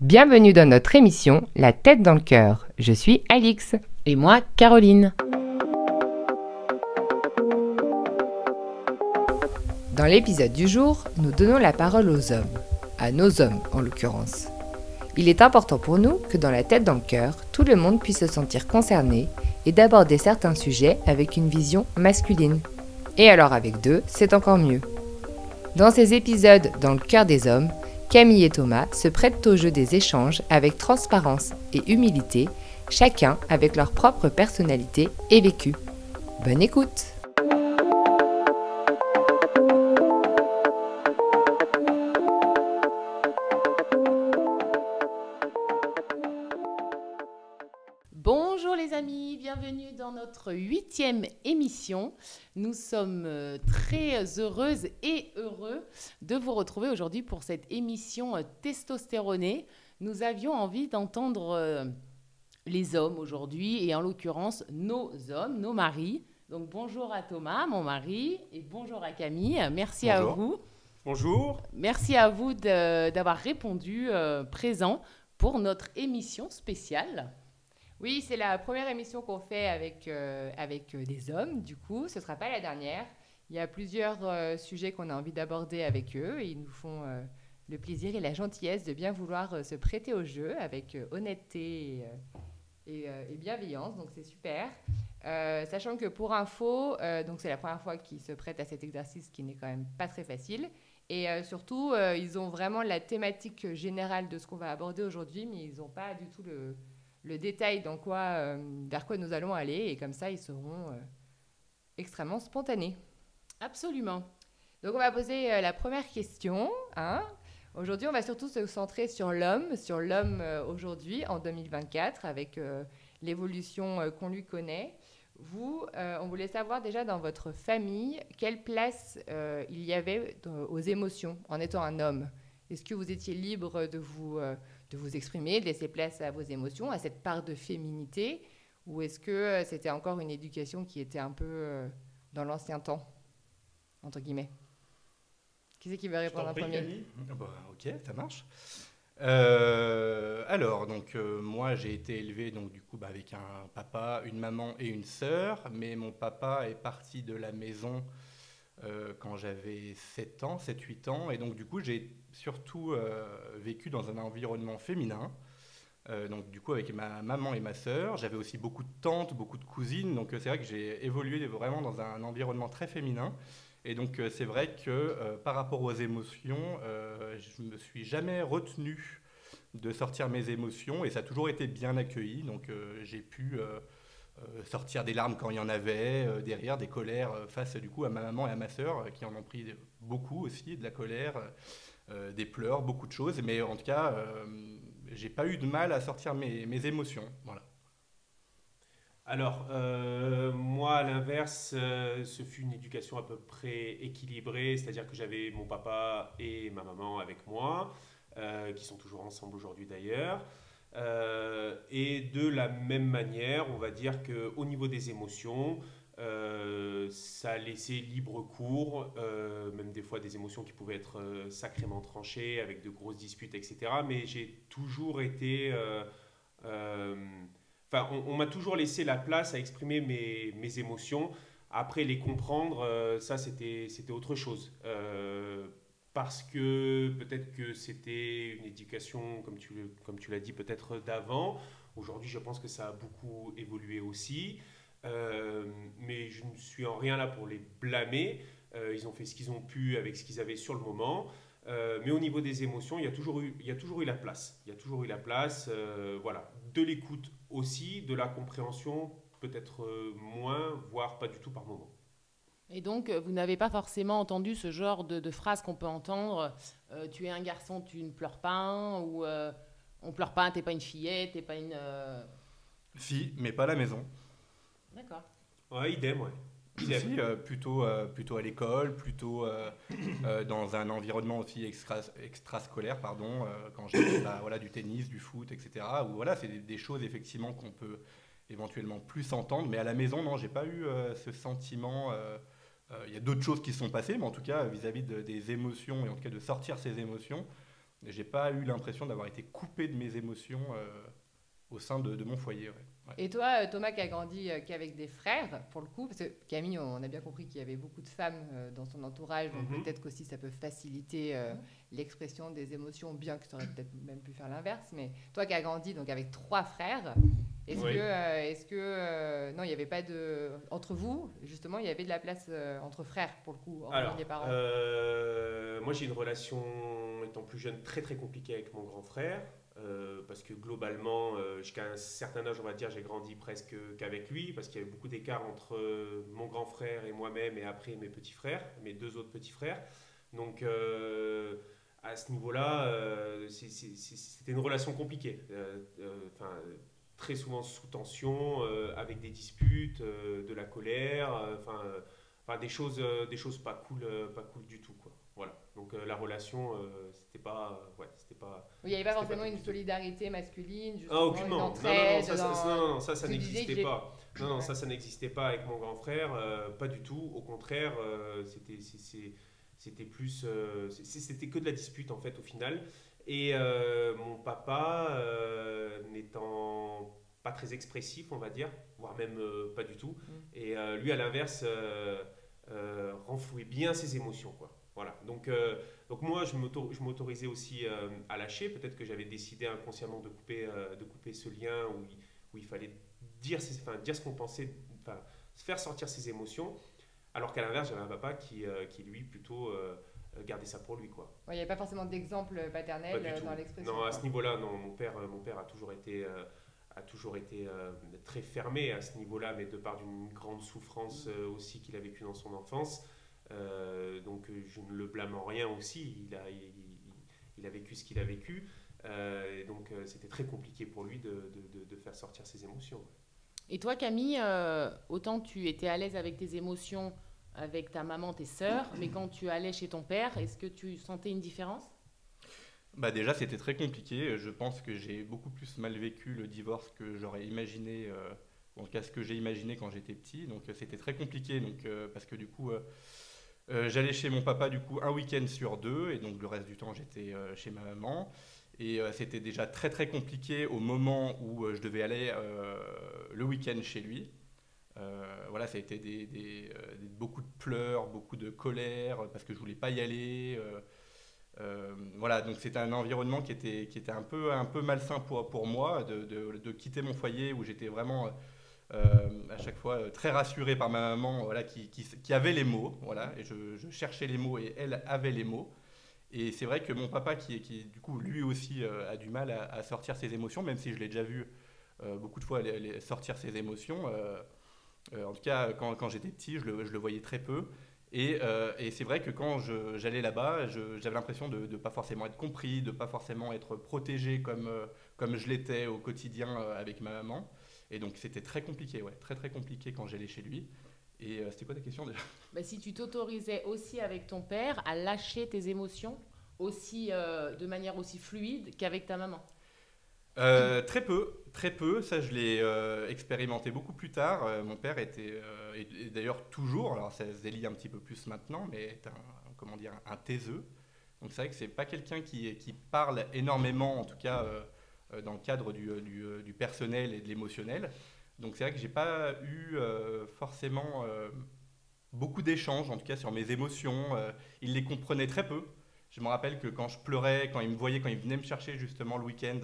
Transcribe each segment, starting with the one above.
Bienvenue dans notre émission La tête dans le cœur. Je suis Alix. Et moi, Caroline. Dans l'épisode du jour, nous donnons la parole aux hommes. À nos hommes, en l'occurrence. Il est important pour nous que dans La tête dans le cœur, tout le monde puisse se sentir concerné et d'aborder certains sujets avec une vision masculine. Et alors avec deux, c'est encore mieux. Dans ces épisodes dans le cœur des hommes, Camille et Thomas se prêtent au jeu des échanges avec transparence et humilité, chacun avec leur propre personnalité et vécu. Bonne écoute! Bonjour les amis, bienvenue dans notre 8e émission. Nous sommes très heureuses et heureux de vous retrouver aujourd'hui pour cette émission testostéronée. Nous avions envie d'entendre les hommes aujourd'hui et en l'occurrence nos hommes, nos maris. Donc bonjour à Thomas, mon mari, et bonjour à Camille. Merci Bonjour. à vous. Bonjour. Merci à vous d'avoir répondu présent pour notre émission spéciale. Oui, c'est la première émission qu'on fait avec des hommes, du coup, ce ne sera pas la dernière. Il y a plusieurs sujets qu'on a envie d'aborder avec eux et ils nous font le plaisir et la gentillesse de bien vouloir se prêter au jeu avec honnêteté et bienveillance, donc c'est super. Sachant que pour info, donc c'est la première fois qu'ils se prêtent à cet exercice qui n'est quand même pas très facile. Et surtout, ils ont vraiment la thématique générale de ce qu'on va aborder aujourd'hui, mais ils n'ont pas du tout le détail vers quoi nous allons aller, et comme ça, ils seront extrêmement spontanés. Absolument. Donc, on va poser la première question. Aujourd'hui, on va surtout se centrer sur l'homme aujourd'hui, en 2024, avec l'évolution qu'on lui connaît. Vous, on voulait savoir déjà dans votre famille, quelle place il y avait aux émotions en étant un homme. Est-ce que vous étiez libre de vous exprimer, de laisser place à vos émotions, à cette part de féminité, ou est-ce que c'était encore une éducation qui était un peu dans l'ancien temps, entre guillemets? Qui c'est qui va répondre en premier? Ok, ça marche. Moi, j'ai été élevé avec un papa, une maman et une sœur, mais mon papa est parti de la maison quand j'avais 7-8 ans, et donc du coup, j'ai surtout vécu dans un environnement féminin. Avec ma maman et ma sœur, j'avais aussi beaucoup de tantes, beaucoup de cousines, donc c'est vrai que j'ai évolué vraiment dans un environnement très féminin. Et donc c'est vrai que par rapport aux émotions, je me suis jamais retenu de sortir mes émotions et ça a toujours été bien accueilli. Donc j'ai pu sortir des larmes quand il y en avait, des rires, des colères face du coup à ma maman et à ma sœur qui en ont pris beaucoup aussi, de la colère, des pleurs, beaucoup de choses. Mais en tout cas, j'ai pas eu de mal à sortir mes émotions. Voilà. Alors, moi, à l'inverse, ce fut une éducation à peu près équilibrée, c'est-à-dire que j'avais mon papa et ma maman avec moi, qui sont toujours ensemble aujourd'hui d'ailleurs. Et de la même manière, on va dire qu'au niveau des émotions, ça a laissé libre cours, même des fois des émotions qui pouvaient être sacrément tranchées, avec de grosses disputes, etc. Mais j'ai toujours été... on m'a toujours laissé la place à exprimer mes émotions. Après, les comprendre, ça, c'était autre chose. Parce que peut-être que c'était une éducation, comme tu l'as dit, peut-être d'avant. Aujourd'hui, je pense que ça a beaucoup évolué aussi. Mais je ne suis en rien là pour les blâmer. Ils ont fait ce qu'ils ont pu avec ce qu'ils avaient sur le moment. Mais au niveau des émotions, il y a toujours eu la place. Il y a toujours eu la place, voilà, de l'écoute aussi, de la compréhension, peut-être moins, voire pas du tout par moment. Et donc, vous n'avez pas forcément entendu ce genre de phrases qu'on peut entendre tu es un garçon, tu ne pleures pas, ou on pleure pas, t'es pas une fillette, t'es pas une... Si, mais pas à la maison. D'accord. Ouais, idem, ouais. Si, plutôt à l'école, plutôt dans un environnement aussi extrascolaire, quand j'ai fait du tennis, du foot, etc. Où voilà, c'est des choses effectivement qu'on peut éventuellement plus entendre, mais à la maison, non, j'ai pas eu ce sentiment. Il y a d'autres choses qui se sont passées, mais en tout cas, vis-à-vis des émotions, et en tout cas de sortir ces émotions, J'ai pas eu l'impression d'avoir été coupé de mes émotions au sein de mon foyer. Ouais. Ouais. Et toi, Thomas, qui a grandi qu'avec des frères, pour le coup, parce que Camille, on a bien compris qu'il y avait beaucoup de femmes dans son entourage, donc peut-être qu'aussi ça peut faciliter l'expression des émotions, bien que tu aurais peut-être même pu faire l'inverse. Mais toi qui as grandi donc avec 3 frères, est-ce que non, il n'y avait pas de... Entre vous, justement, il y avait de la place entre frères, pour le coup, entre les parents? Moi, j'ai une relation, étant plus jeune, très très compliquée avec mon grand frère. Parce que globalement, jusqu'à un certain âge, on va dire, j'ai grandi presque qu'avec lui, parce qu'il y avait beaucoup d'écart entre mon grand frère et moi-même, et après mes petits frères, mes 2 autres petits frères. Donc, à ce niveau-là, c'était une relation compliquée. Très souvent sous tension, avec des disputes, de la colère, des choses pas cool du tout, quoi. Voilà. Donc la relation, c'était pas. Il n'y avait pas forcément une solidarité masculine, justement, aucunement. une entraide. Non, ça Tu disais n'existait que pas. Non, ça n'existait pas avec mon grand frère, pas du tout. Au contraire, c'était plus. C'était que de la dispute, en fait, au final. Et mon papa, n'étant pas très expressif, on va dire, voire même pas du tout. Et lui, à l'inverse, renflouait bien ses émotions, quoi. Voilà. Donc moi, je m'autorisais aussi à lâcher. Peut-être que j'avais décidé inconsciemment de couper ce lien où il fallait dire ce qu'on pensait, se faire sortir ses émotions. Alors qu'à l'inverse, j'avais un papa qui lui, plutôt gardait ça pour lui, quoi. Il n'y avait pas forcément d'exemple paternel dans l'expression. Non, à ce niveau-là, non. Mon père a toujours été très fermé à ce niveau-là, mais de par d'une grande souffrance aussi qu'il a vécue dans son enfance. Donc je ne le blâme en rien aussi, il a vécu ce qu'il a vécu, et donc c'était très compliqué pour lui de faire sortir ses émotions. Et toi Camille, autant tu étais à l'aise avec tes émotions avec ta maman, tes sœurs, mais quand tu allais chez ton père, est-ce que tu sentais une différence? Déjà c'était très compliqué, je pense que j'ai beaucoup plus mal vécu le divorce que j'aurais imaginé, en tout cas ce que j'ai imaginé quand j'étais petit, donc c'était très compliqué, parce que du coup... j'allais chez mon papa du coup un week-end sur 2 et donc le reste du temps j'étais chez ma maman et c'était déjà très très compliqué au moment où je devais aller le week-end chez lui. Voilà, ça a été beaucoup de pleurs, beaucoup de colère parce que je voulais pas y aller. Voilà, donc c'était un environnement qui était un peu malsain pour moi de quitter mon foyer où j'étais vraiment à chaque fois très rassuré par ma maman, voilà, qui avait les mots, voilà, et je cherchais les mots et elle avait les mots. Et c'est vrai que mon papa, qui du coup lui aussi a du mal à sortir ses émotions, même si je l'ai déjà vu beaucoup de fois sortir ses émotions. En tout cas, quand j'étais petit, je le voyais très peu. Et c'est vrai que quand j'allais là-bas, j'avais l'impression de ne pas forcément être compris, de ne pas forcément être protégé comme je l'étais au quotidien avec ma maman. Et donc c'était très compliqué, ouais, très très compliqué quand j'allais chez lui. Et c'était quoi ta question déjà? Si tu t'autorisais aussi avec ton père à lâcher tes émotions aussi, de manière aussi fluide qu'avec ta maman? Très peu. Ça, je l'ai expérimenté beaucoup plus tard. Mon père était, et d'ailleurs toujours, alors ça se délie un petit peu plus maintenant, mais est un taiseux. Donc c'est vrai que c'est pas quelqu'un qui parle énormément, en tout cas dans le cadre du personnel et de l'émotionnel. Donc c'est vrai que j'ai pas eu forcément beaucoup d'échanges, en tout cas sur mes émotions. Il les comprenait très peu. Je me rappelle que quand je pleurais, quand il me voyait, quand il venait me chercher justement le week-end,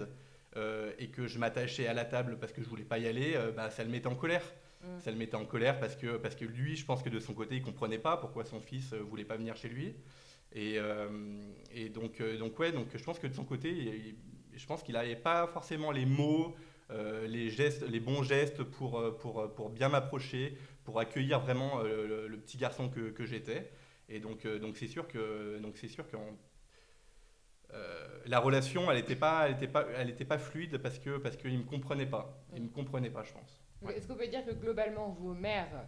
et que je m'attachais à la table parce que je voulais pas y aller, ça le mettait en colère. Ça le mettait en colère parce que lui, je pense que de son côté, il comprenait pas pourquoi son fils voulait pas venir chez lui. Et donc je pense que de son côté, je pense qu'il n'avait pas forcément les mots, les bons gestes pour bien m'approcher, pour accueillir vraiment le petit garçon que j'étais. Et donc c'est sûr que la relation, elle n'était pas fluide parce qu'il me comprenait pas. Il me comprenait pas, je pense. Ouais. Est-ce qu'on peut dire que globalement, vos mères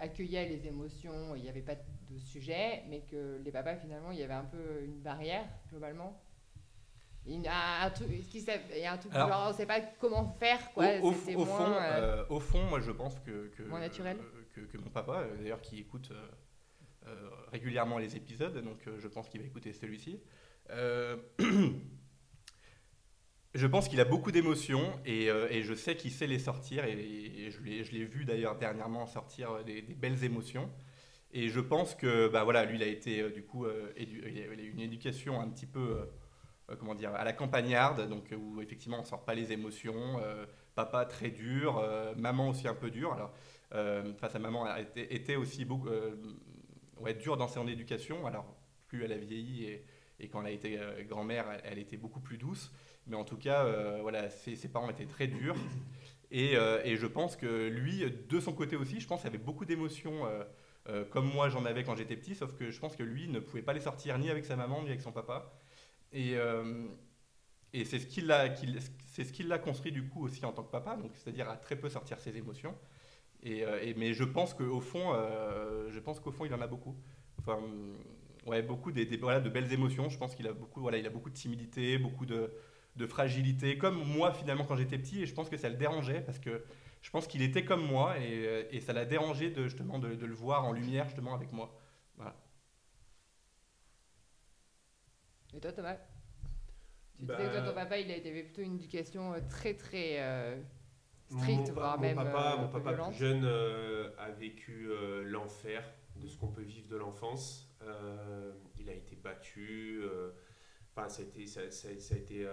accueillaient les émotions, il n'y avait pas de sujet, mais que les papas, finalement, il y avait un peu une barrière, globalement? Il y a un truc alors, genre on ne sait pas comment faire, quoi. Au fond, moi, je pense que moins naturel. Que mon papa, d'ailleurs, qui écoute régulièrement les épisodes, donc je pense qu'il va écouter celui-ci. Euh, Je pense qu'il a beaucoup d'émotions et je sais qu'il sait les sortir et je l'ai vu d'ailleurs dernièrement sortir des belles émotions. Et je pense que bah voilà, lui il a été du coup il a eu une éducation un petit peu comment dire à la campagnarde, donc où effectivement on sort pas les émotions. Papa très dur, maman aussi un peu dure. Alors enfin sa maman était aussi beaucoup ouais, dure dans son éducation. Alors plus elle a vieilli et quand elle a été grand-mère, elle était beaucoup plus douce. Mais en tout cas, voilà, ses parents étaient très durs. Et je pense que lui, de son côté aussi, je pense qu'il avait beaucoup d'émotions, comme moi j'en avais quand j'étais petit, sauf que je pense que lui ne pouvait pas les sortir ni avec sa maman, ni avec son papa. Et, euh, et c'est ce qui l'a construit du coup aussi en tant que papa, donc c'est-à-dire à très peu sortir ses émotions. Mais je pense qu'au fond, il en a beaucoup. Enfin, ouais, beaucoup voilà, de belles émotions. Je pense qu'il a beaucoup, voilà, il a beaucoup de timidité, beaucoup de fragilité, comme moi finalement quand j'étais petit, et je pense que ça le dérangeait parce que je pense qu'il était comme moi et ça l'a dérangé justement de le voir en lumière justement avec moi. Voilà. Et toi, Thomas? Tu Bah, disais que toi, ton papa, il avait plutôt une éducation très, très stricte, voire même mon un peu papa violente. plus jeune a vécu l'enfer de ce qu'on peut vivre de l'enfance. Il a été battu. Enfin, ça a été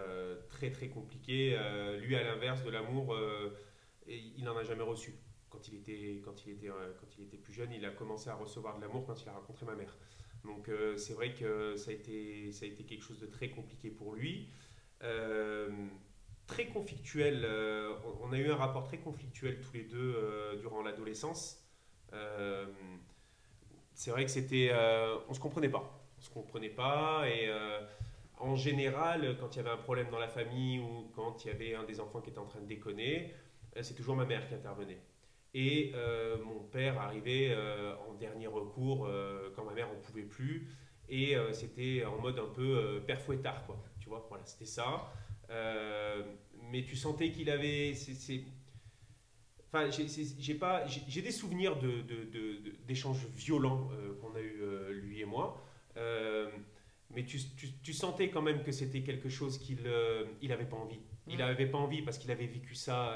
très très compliqué. Lui, à l'inverse de l'amour, il n'en a jamais reçu. Quand il était plus jeune, il a commencé à recevoir de l'amour quand il a rencontré ma mère. Donc c'est vrai que ça a été quelque chose de très compliqué pour lui. Euh, Très conflictuel. On a eu un rapport très conflictuel tous les deux durant l'adolescence. Euh, c'est vrai que on se comprenait pas. On se comprenait pas et en général, quand il y avait un problème dans la famille ou quand il y avait un des enfants qui était en train de déconner, c'est toujours ma mère qui intervenait. Et mon père arrivait en dernier recours quand ma mère en pouvait plus. Et c'était en mode un peu père fouettard, quoi. Tu vois, voilà, c'était ça. Euh, mais tu sentais qu'il avait. Enfin, j'ai des souvenirs d'échanges violents qu'on a eu lui et moi. Euh, mais tu sentais quand même que c'était quelque chose il avait pas envie. Il n'avait pas envie parce qu'il avait vécu ça,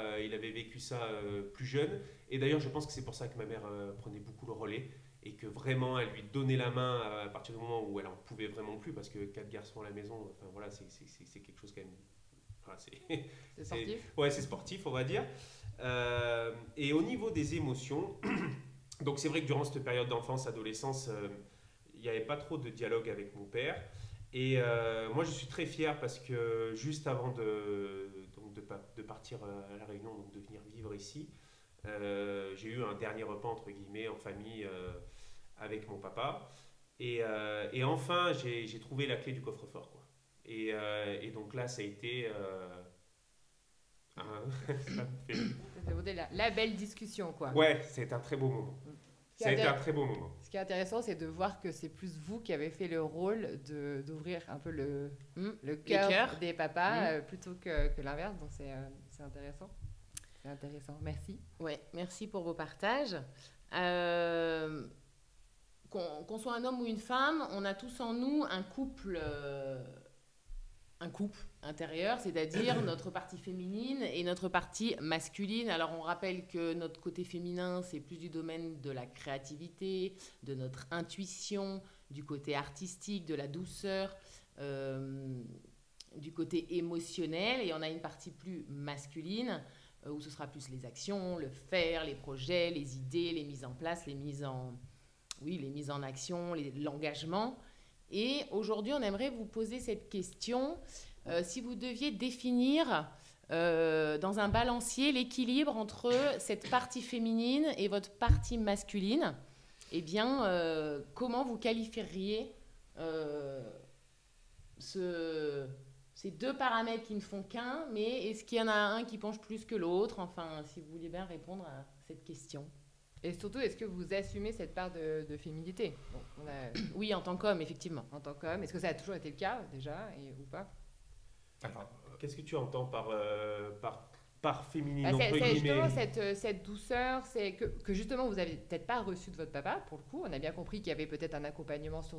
plus jeune. Et d'ailleurs, je pense que c'est pour ça que ma mère prenait beaucoup le relais et que vraiment elle lui donnait la main à partir du moment où elle en pouvait vraiment plus parce que 4 garçons à la maison, enfin voilà, c'est quelque chose quand même. Enfin, C'est sportif. Ouais, c'est sportif, on va dire. Et au niveau des émotions, donc c'est vrai que durant cette période d'enfance, adolescence, il n'y avait pas trop de dialogue avec mon père. Et moi, je suis très fier parce que juste avant de partir à La Réunion, donc de venir vivre ici, j'ai eu un dernier repas, entre guillemets, en famille avec mon papa. Et enfin, j'ai trouvé la clé du coffre-fort, quoi. Et donc là, ça a été... ça me fait- C'était la belle discussion, quoi. Ouais, c'est un très beau moment. Ce qui Ça a est été intér- un très beau moment. ce qui est intéressant, c'est de voir que c'est plus vous qui avez fait le rôle d'ouvrir un peu le cœur cœurs. des papas plutôt que l'inverse. Donc c'est intéressant. C'est intéressant. Merci. Ouais, merci pour vos partages. Qu'on soit un homme ou une femme, on a tous en nous un couple intérieur, c'est-à-dire notre partie féminine et notre partie masculine. Alors on rappelle que notre côté féminin, c'est plus du domaine de la créativité, de notre intuition, du côté artistique, de la douceur, du côté émotionnel. Et on a une partie plus masculine, où ce sera plus les actions, le faire, les projets, les idées, les mises en place, les mises en action, l'engagement. Et aujourd'hui, on aimerait vous poser cette question. Si vous deviez définir dans un balancier l'équilibre entre cette partie féminine et votre partie masculine, eh bien, comment vous qualifieriez ces deux paramètres qui ne font qu'un, mais est-ce qu'il y en a un qui penche plus que l'autre? Enfin, si vous voulez bien répondre à cette question. Et surtout, est-ce que vous assumez cette part de féminité? Bon, Oui, en tant qu'homme, effectivement. en tant qu'homme, est-ce que ça a toujours été le cas déjà ou pas? Alors, Qu'est-ce que tu entends par féminine, Bah, entre c'est guillemets? justement cette douceur, c'est que justement vous avez peut-être pas reçu de votre papa pour le coup. On a bien compris qu'il y avait peut-être un accompagnement sur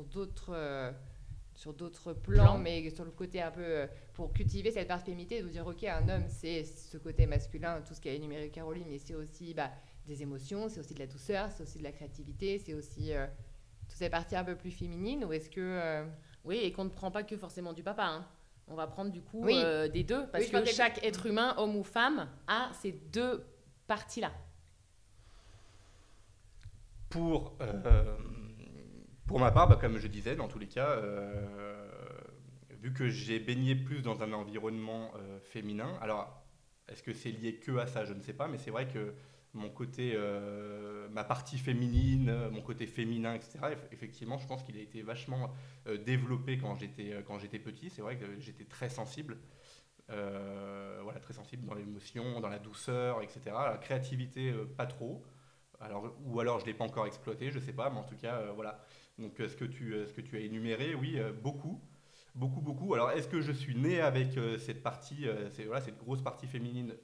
sur d'autres plans, mais sur le côté un peu pour cultiver cette part féminité, de vous dire ok, un homme c'est ce côté masculin, tout ce qu'a énuméré Caroline, mais c'est aussi des émotions, c'est aussi de la douceur, c'est aussi de la créativité, c'est aussi toutes ces parties un peu plus féminines, ou est-ce que Oui, et qu'on ne prend pas que forcément du papa, hein. On va prendre du coup Oui. des deux, parce Oui, que chaque être humain, homme ou femme, a ces deux parties-là. Pour ma part, comme je disais, dans tous les cas, vu que j'ai baigné plus dans un environnement féminin, alors est-ce que c'est lié que à ça, je ne sais pas, mais c'est vrai que mon côté, ma partie féminine, mon côté féminin, etc., effectivement, je pense qu'il a été vachement développé quand j'étais petit. C'est vrai que j'étais très sensible, voilà, très sensible dans l'émotion, dans la douceur, etc. La créativité, pas trop. Ou alors je ne l'ai pas encore exploité, je ne sais pas, mais en tout cas, voilà. Donc ce que tu as énuméré, oui, beaucoup. Beaucoup, beaucoup. Alors est-ce que je suis né avec cette partie, cette grosse partie féminine,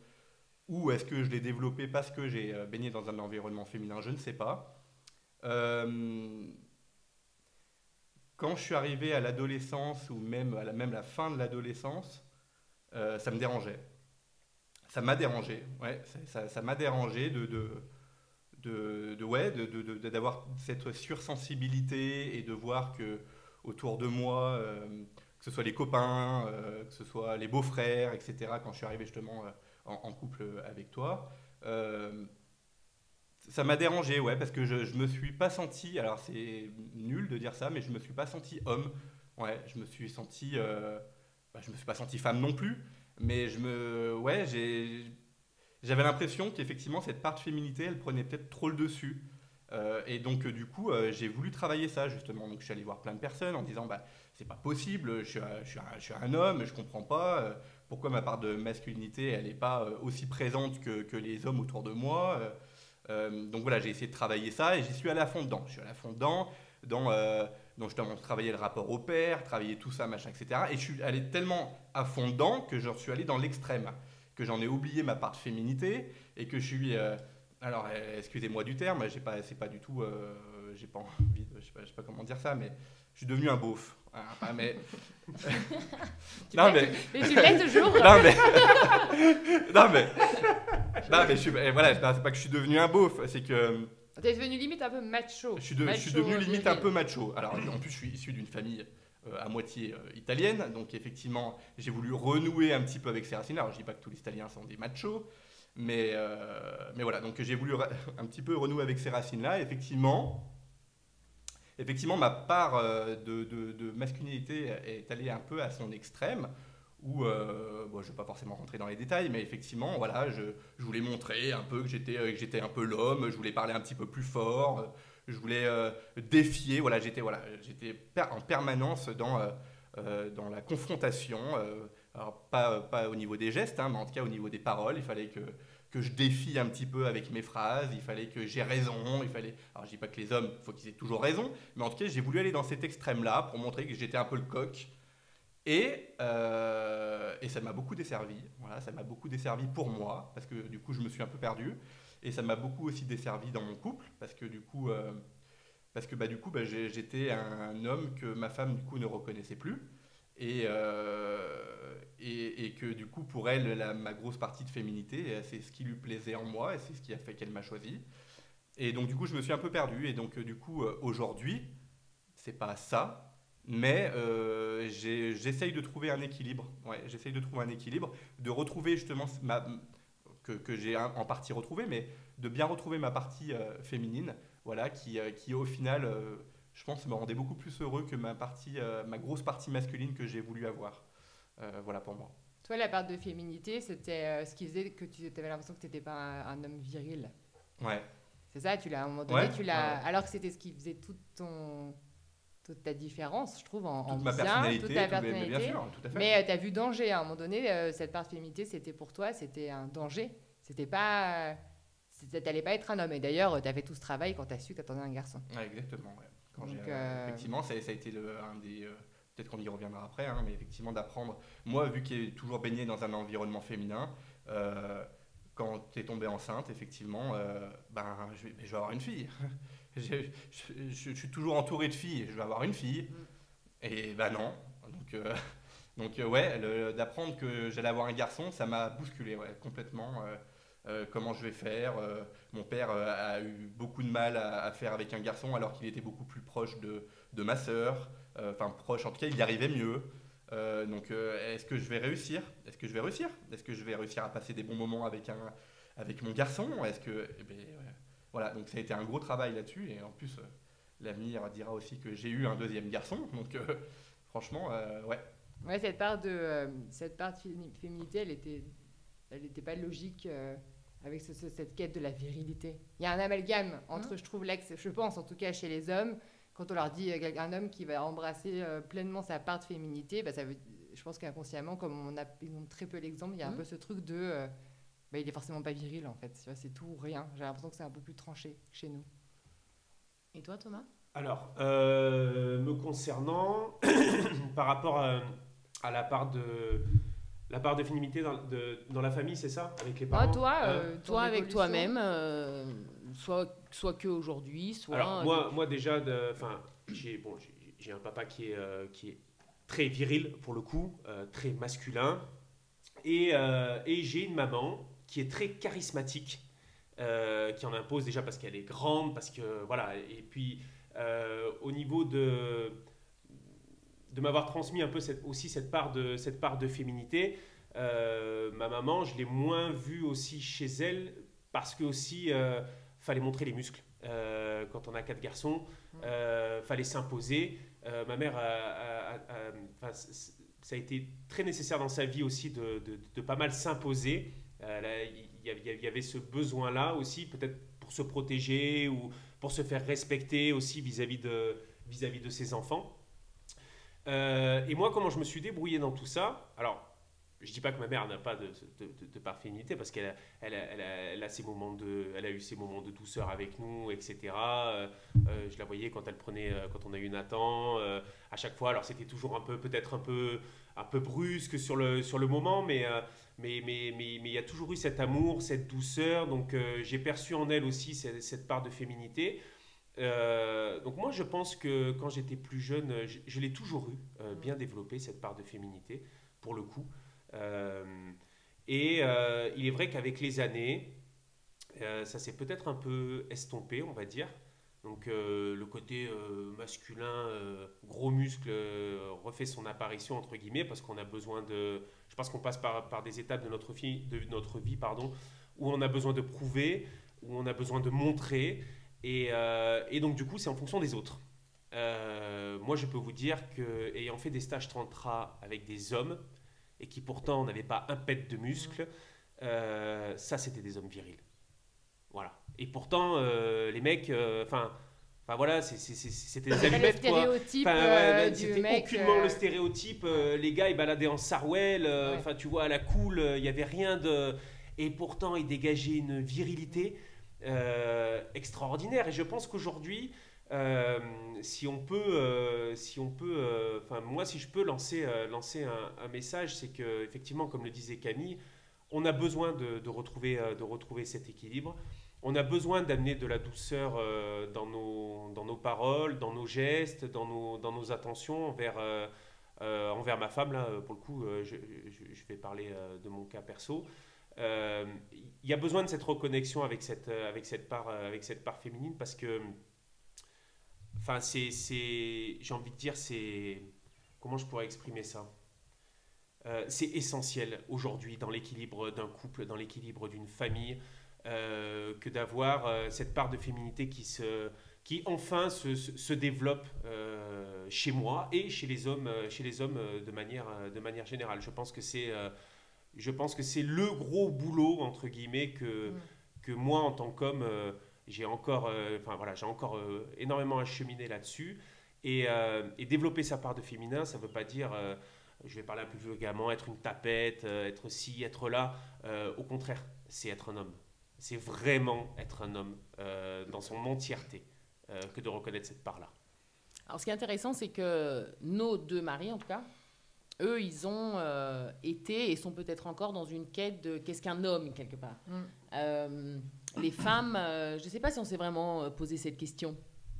ou est-ce que je l'ai développé parce que j'ai baigné dans un environnement féminin? Je ne sais pas. Quand je suis arrivé à l'adolescence, ou même à même la fin de l'adolescence, ça me dérangeait. Ça m'a dérangé, ouais, ça m'a dérangé d'avoir cette sursensibilité et de voir que autour de moi, que ce soit les copains, que ce soit les beaux-frères, etc., quand je suis arrivé justement en couple avec toi, ça m'a dérangé, ouais, parce que je me suis pas senti, alors c'est nul de dire ça, mais je me suis pas senti homme, ouais, je me suis senti, je me suis pas senti femme non plus, mais j'avais l'impression qu'effectivement cette part de féminité, elle prenait peut-être trop le dessus. Et donc du coup, j'ai voulu travailler ça justement. Donc je suis allé voir plein de personnes en disant c'est pas possible, je suis un homme, je comprends pas pourquoi ma part de masculinité elle n'est pas aussi présente que les hommes autour de moi. Donc voilà, j'ai essayé de travailler ça et j'y suis allé à fond dedans. Je suis allé à fond dedans, donc justement travailler le rapport au père, travailler tout ça, machin, etc. Et je suis allé tellement à fond dedans que je suis allé dans l'extrême, que j'en ai oublié ma part de féminité et que je suis alors, excusez-moi du terme, c'est pas du tout, j'ai pas envie, je sais pas comment dire ça, mais je suis devenu un beauf. Hein, mais mais tu l'es toujours. non mais voilà, c'est pas que je suis devenu un beauf, c'est que t'es devenu limite un peu macho. Je suis devenu limite un peu macho. Alors en plus, je suis issu d'une famille à moitié italienne, donc effectivement, j'ai voulu renouer un petit peu avec ces racines. Alors je dis pas que tous les Italiens sont des machos. Mais voilà, donc j'ai voulu un petit peu renouer avec ces racines-là. Effectivement, ma part de masculinité est allée un peu à son extrême, où, je ne vais pas forcément rentrer dans les détails, mais effectivement, voilà, je voulais montrer un peu que j'étais un peu l'homme, je voulais parler un petit peu plus fort, je voulais défier, voilà, j'étais en permanence dans la confrontation. Alors, pas au niveau des gestes, hein, mais en tout cas au niveau des paroles. Il fallait que je défie un petit peu avec mes phrases, il fallait que j'ai raison, alors je dis pas que les hommes, il faut qu'ils aient toujours raison, mais en tout cas j'ai voulu aller dans cet extrême-là pour montrer que j'étais un peu le coq. Et ça m'a beaucoup desservi, voilà, ça m'a beaucoup desservi pour moi, parce que du coup je me suis un peu perdu, et ça m'a beaucoup aussi desservi dans mon couple, parce que du coup, j'étais un homme que ma femme du coup ne reconnaissait plus. Et que du coup pour elle ma grosse partie de féminité c'est ce qui lui plaisait en moi et c'est ce qui a fait qu'elle m'a choisi, et donc du coup je me suis un peu perdu, et donc du coup aujourd'hui c'est pas ça, mais j'essaye de trouver un équilibre, ouais, j'essaye de trouver un équilibre, de retrouver justement que j'ai en partie retrouvé, mais de bien retrouver ma partie féminine, voilà, qui au final je pense me rendait beaucoup plus heureux que ma grosse partie masculine que j'ai voulu avoir. Voilà pour moi. Toi, la part de féminité, c'était ce qui faisait que tu avais l'impression que tu n'étais pas un homme viril. Ouais. C'est ça, à un moment donné, ouais. Alors que c'était ce qui faisait toute ta différence, je trouve, toute ma personnalité, toute ta personnalité. Mais bien sûr, tout à fait. Mais tu as vu danger à un moment donné, cette part de féminité, c'était pour toi, c'était un danger. C'était pas... T'allais pas être un homme. Et d'ailleurs, tu as fait tout ce travail quand tu as su que tu attendais un garçon. Ouais, exactement, ouais. Donc, effectivement, ça a été un des... peut-être qu'on y reviendra après, hein, mais effectivement d'apprendre... Moi, vu qu'il est toujours baigné dans un environnement féminin, quand tu es tombée enceinte, effectivement, je vais avoir une fille. Je suis toujours entouré de filles, je vais avoir une fille. Et bah non. Donc ouais, d'apprendre que j'allais avoir un garçon, ça m'a bousculé, ouais, complètement. Comment je vais faire. Mon père a eu beaucoup de mal à faire avec un garçon alors qu'il était beaucoup plus proche de ma sœur. Enfin, proche, en tout cas, il y arrivait mieux. Est-ce que je vais réussir? Est-ce que je vais réussir? Est-ce que je vais réussir à passer des bons moments avec mon garçon? Est-ce que. Eh ben, ouais. Voilà, donc ça a été un gros travail là-dessus. Et en plus, l'avenir dira aussi que j'ai eu un deuxième garçon. Donc, franchement, ouais. Ouais, cette part de féminité, elle était pas logique avec cette quête de la virilité. Il y a un amalgame entre, je trouve, je pense en tout cas chez les hommes, quand on leur dit un homme qui va embrasser pleinement sa part de féminité, bah, je pense qu'inconsciemment, comme ils ont très peu l'exemple, il y a un peu ce truc de il est forcément pas viril en fait. C'est tout ou rien. J'ai l'impression que c'est un peu plus tranché chez nous. Et toi, Thomas? Alors, me concernant, par rapport à la part de féminité dans la famille, c'est ça? Avec les parents? Toi avec toi-même, soit que aujourd'hui, soit... Alors, moi déjà, j'ai un papa qui est très viril, pour le coup, très masculin. Et j'ai une maman qui est très charismatique, qui en impose déjà parce qu'elle est grande, parce que... Voilà, et puis... au niveau de m'avoir transmis un peu cette part de féminité, ma maman, je l'ai moins vue aussi chez elle parce que aussi fallait montrer les muscles. Quand on a 4 garçons, fallait s'imposer. Ma mère, ça a été très nécessaire dans sa vie aussi de pas mal s'imposer. Il y avait ce besoin-là aussi, peut-être pour se protéger ou pour se faire respecter aussi vis-à-vis de ses enfants. Et moi, comment je me suis débrouillé dans tout ça? Alors, je dis pas que ma mère n'a pas de part féminité, parce qu'elle a ses moments elle a eu ses moments de douceur avec nous, etc. Je la voyais quand on a eu Nathan, à chaque fois. Alors c'était toujours peut-être un peu brusque sur le moment, mais il y a toujours eu cet amour, cette douceur. Donc j'ai perçu en elle aussi cette part de féminité. Donc moi je pense que quand j'étais plus jeune, je l'ai toujours eu, bien développé cette part de féminité, pour le coup. Il est vrai qu'avec les années, ça s'est peut-être un peu estompé, on va dire. Donc le côté masculin, gros muscle, refait son apparition, entre guillemets, parce qu'on a besoin de... Je pense qu'on passe par des étapes de notre vie, où on a besoin de prouver, où on a besoin de montrer. Et donc du coup, c'est en fonction des autres. Moi, je peux vous dire qu'ayant fait des stages tantra avec des hommes, et qui pourtant n'avaient pas un pet de muscles, ça, c'était des hommes virils. Voilà. Et pourtant, les mecs, voilà, c'était des allumettes, quoi. Le stéréotype c'était mec, aucunement le stéréotype. Les gars, ils baladaient en sarouel, tu vois, à la cool, il n'y avait rien de... Et pourtant, ils dégageaient une virilité extraordinaire. Et je pense qu'aujourd'hui, si on peut, moi, si je peux lancer un message, c'est que, effectivement, comme le disait Camille, on a besoin de retrouver cet équilibre. On a besoin d'amener de la douceur dans nos paroles, dans nos gestes, dans nos attentions envers ma femme. Là, pour le coup, je vais parler de mon cas perso. Il y a besoin de cette reconnexion avec cette part féminine, parce que, j'ai envie de dire, comment je pourrais exprimer ça? C'est essentiel aujourd'hui dans l'équilibre d'un couple, dans l'équilibre d'une famille, que d'avoir cette part de féminité qui enfin se développe chez moi et chez les hommes de manière générale. Je pense que c'est le gros boulot, entre guillemets, que moi, en tant qu'homme, j'ai encore énormément à cheminer là-dessus. Et développer sa part de féminin, ça ne veut pas dire, je vais parler un peu vulgairement, être une tapette, être ci, être là. Au contraire, c'est être un homme. C'est vraiment être un homme dans son entièreté que de reconnaître cette part-là. Alors, ce qui est intéressant, c'est que nos 2 maris, en tout cas, eux, ils ont été et sont peut-être encore dans une quête de qu'est-ce qu'un homme, quelque part. Les femmes, je ne sais pas si on s'est vraiment posé cette question.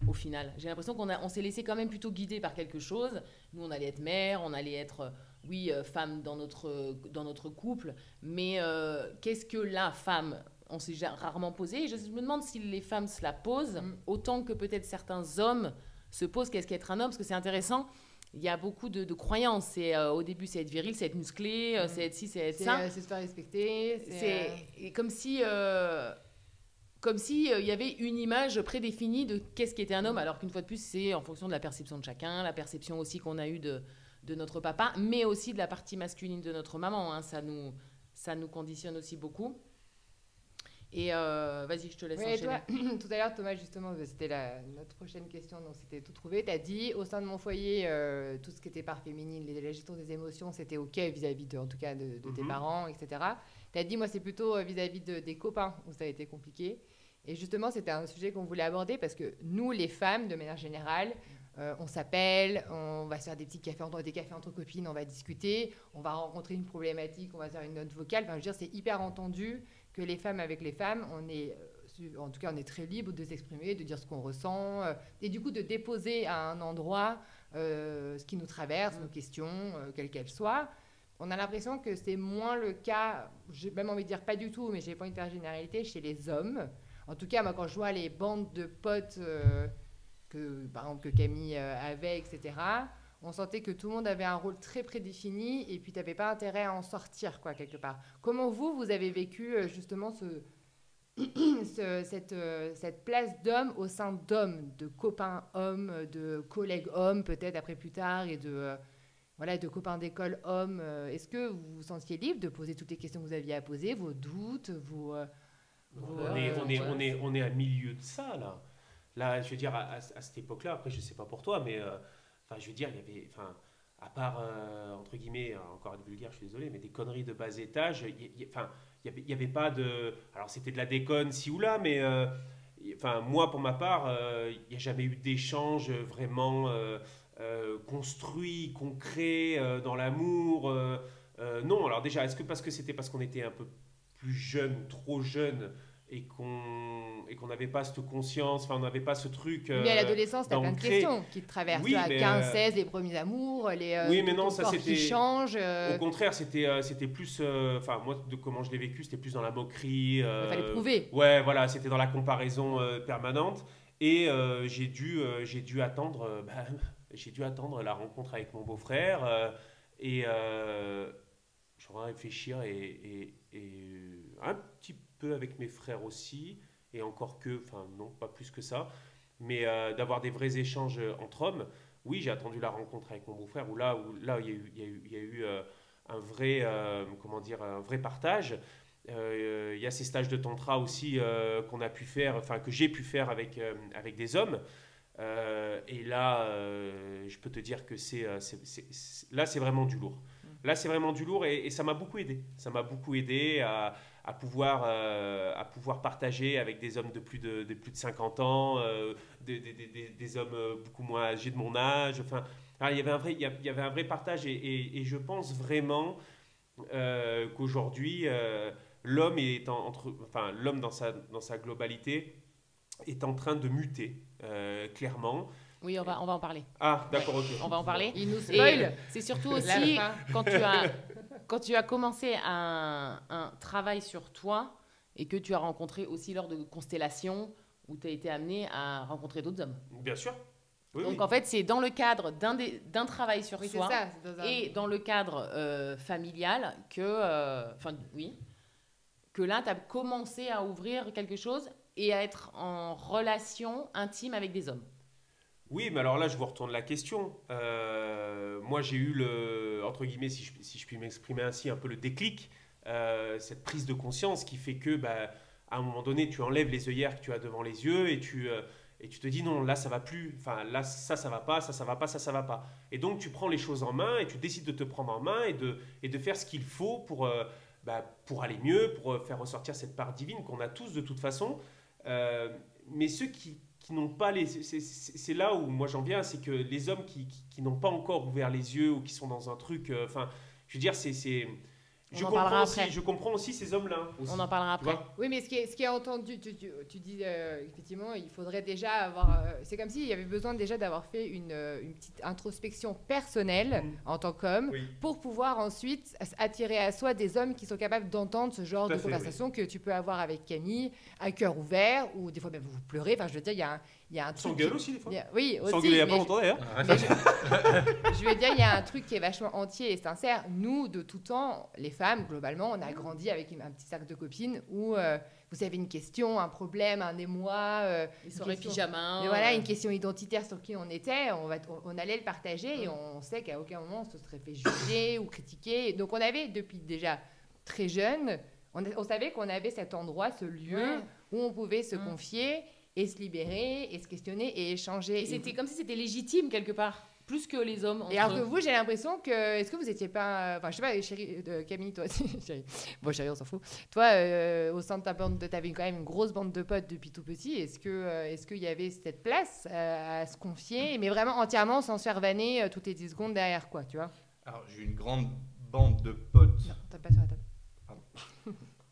au final. J'ai l'impression on s'est laissé quand même plutôt guider par quelque chose. Nous, on allait être mère, on allait être, femme dans notre couple. Mais qu'est-ce que la femme? On s'est rarement posé. Et je me demande si les femmes se la posent autant que peut-être certains hommes se posent qu'est-ce qu'être un homme. Parce que c'est intéressant. Il y a beaucoup de croyances. Au début, c'est être viril, c'est être musclé, c'est être ci, c'est être ça. C'est se faire respecter. C'est comme si il y avait une image prédéfinie de qu'est-ce qui était un homme, alors qu'une fois de plus, c'est en fonction de la perception de chacun, la perception aussi qu'on a eue de notre papa, mais aussi de la partie masculine de notre maman. Hein. Ça nous conditionne aussi beaucoup. Et vas-y, je te laisse enchaîner. Toi, tout à l'heure, Thomas, justement, c'était notre prochaine question, donc c'était tout trouvé. Tu as dit, au sein de mon foyer, tout ce qui était part féminine, la gestion des émotions, c'était OK vis-à-vis, en tout cas, de tes parents, etc. Tu as dit, moi, c'est plutôt vis-à-vis des copains où ça a été compliqué. Et justement, c'était un sujet qu'on voulait aborder parce que nous, les femmes, de manière générale, on s'appelle, on va se faire des cafés entre copines, on va discuter, on va rencontrer une problématique, on va faire une note vocale. Enfin, je veux dire, c'est hyper entendu que les femmes avec les femmes, on est très libre de s'exprimer, de dire ce qu'on ressent, et du coup de déposer à un endroit ce qui nous traverse, nos questions, quelles qu'elles soient. On a l'impression que c'est moins le cas, j'ai même envie de dire pas du tout, mais j'ai pas envie de faire généralité, chez les hommes. En tout cas, moi, quand je vois les bandes de potes par exemple, que Camille avait, etc., on sentait que tout le monde avait un rôle très prédéfini et puis tu n'avais pas intérêt à en sortir, quoi, quelque part. Comment vous avez vécu justement cette place d'homme au sein d'hommes, de copains hommes, de collègues hommes, peut-être après plus tard, et de copains d'école hommes? Est-ce que vous vous sentiez libre de poser toutes les questions que vous aviez à poser, vos doutes, on est à milieu de ça, là. Là, je veux dire, à cette époque-là, après, je ne sais pas pour toi, mais je veux dire, il y avait, à part, entre guillemets, encore être vulgaire, je suis désolé, mais des conneries de bas étage, il y avait pas de... Alors, c'était de la déconne, ci ou là, mais moi, pour ma part, il n'y a jamais eu d'échange vraiment construit, concret, dans l'amour. Non, alors déjà, est-ce que c'était parce qu'on était un peu plus jeune, trop jeune, et qu'on n'avait pas cette conscience, on n'avait pas ce truc. Mais à l'adolescence, tu as plein de questions qui te traversent. Oui, tu as 15, 16, les premiers amours, oui, mais non, ça c'était. Qui changent. Au contraire, c'était plus. Moi, de comment je l'ai vécu, c'était plus dans la moquerie. Il fallait prouver. Ouais, voilà, c'était dans la comparaison permanente. Et j'ai dû attendre. J'ai dû attendre la rencontre avec mon beau-frère. Je suis en train de réfléchir et un petit peu avec mes frères aussi, et encore que, non, pas plus que ça, mais d'avoir des vrais échanges entre hommes. Oui, j'ai attendu la rencontre avec mon beau-frère, où là il y a eu un vrai, un vrai partage. Il y a ces stages de tantra aussi qu'on a pu faire, que j'ai pu faire avec des hommes. Et là, je peux te dire que là, c'est vraiment du lourd. Là, c'est vraiment du lourd et ça m'a beaucoup aidé. Ça m'a beaucoup aidé à pouvoir partager avec des hommes de plus de 50 ans, des hommes beaucoup moins âgés de mon âge. Il y avait un vrai partage et je pense vraiment qu'aujourd'hui, l'homme l'homme dans sa globalité est en train de muter, clairement. Oui, on va en parler. Ah, d'accord, ok. On va en parler. Il nous spoil. C'est surtout aussi quand tu as commencé un travail sur toi et que tu as rencontré aussi lors de constellations où tu as été amené à rencontrer d'autres hommes. Bien sûr. Oui, donc en fait, c'est dans le cadre d'un travail sur soi et dans le cadre familial que là, tu as commencé à ouvrir quelque chose et à être en relation intime avec des hommes. Oui, mais alors là, je vous retourne la question. Moi, j'ai eu entre guillemets, si je puis m'exprimer ainsi, un peu le déclic, cette prise de conscience qui fait que, à un moment donné, tu enlèves les œillères que tu as devant les yeux et tu te dis non, là, ça va plus. Là, ça va pas, ça va pas, ça va pas. Et donc, tu prends les choses en main et tu décides de te prendre en main et de faire ce qu'il faut pour aller mieux, pour faire ressortir cette part divine qu'on a tous de toute façon. Mais ceux qui n'ont pas c'est là où moi j'en viens, c'est que les hommes qui n'ont pas encore ouvert les yeux ou qui sont dans un truc, je veux dire, On en parlera après. Je comprends aussi ces hommes-là. On en parlera après. Oui, mais ce qui est entendu, tu dis effectivement, il faudrait déjà avoir. C'est comme s'il y avait besoin déjà d'avoir fait une petite introspection personnelle en tant qu'homme pour pouvoir ensuite attirer à soi des hommes qui sont capables d'entendre ce genre de conversation que tu peux avoir avec Camille à cœur ouvert ou des fois même vous pleurez. Enfin, je veux dire, il y a un truc. S'engueule aussi des fois. Oui, aussi. S'engueuler il n'y a pas longtemps d'ailleurs. Je veux dire, il y a un truc qui est vachement entier et sincère. Nous, de tout temps, les femmes, globalement, on a grandi avec un petit cercle de copines où vous avez une question, un problème, un émoi. Les soirées pyjama. Mais voilà, une question identitaire sur qui on était, on allait le partager et on sait qu'à aucun moment on se serait fait juger ou critiquer. Donc on avait, depuis déjà très jeune, on savait qu'on avait cet endroit, ce lieu où on pouvait se confier et se libérer et se questionner et échanger. Et c'était comme si c'était légitime quelque part. Plus que les hommes. Et alors que vous, j'ai l'impression que. Est-ce que vous étiez pas. Enfin, je sais pas, chérie, Camille, toi aussi. Chérie. Bon, chérie, on s'en fout. Toi, au sein de ta bande, t'avais quand même une grosse bande de potes depuis tout petit. Est-ce qu'il y avait cette place à se confier, mais vraiment entièrement sans se faire vanner toutes les 10 secondes derrière, quoi, tu vois? Alors, j'ai eu une grande bande de potes. Non, tape pas sur la table. Pardon.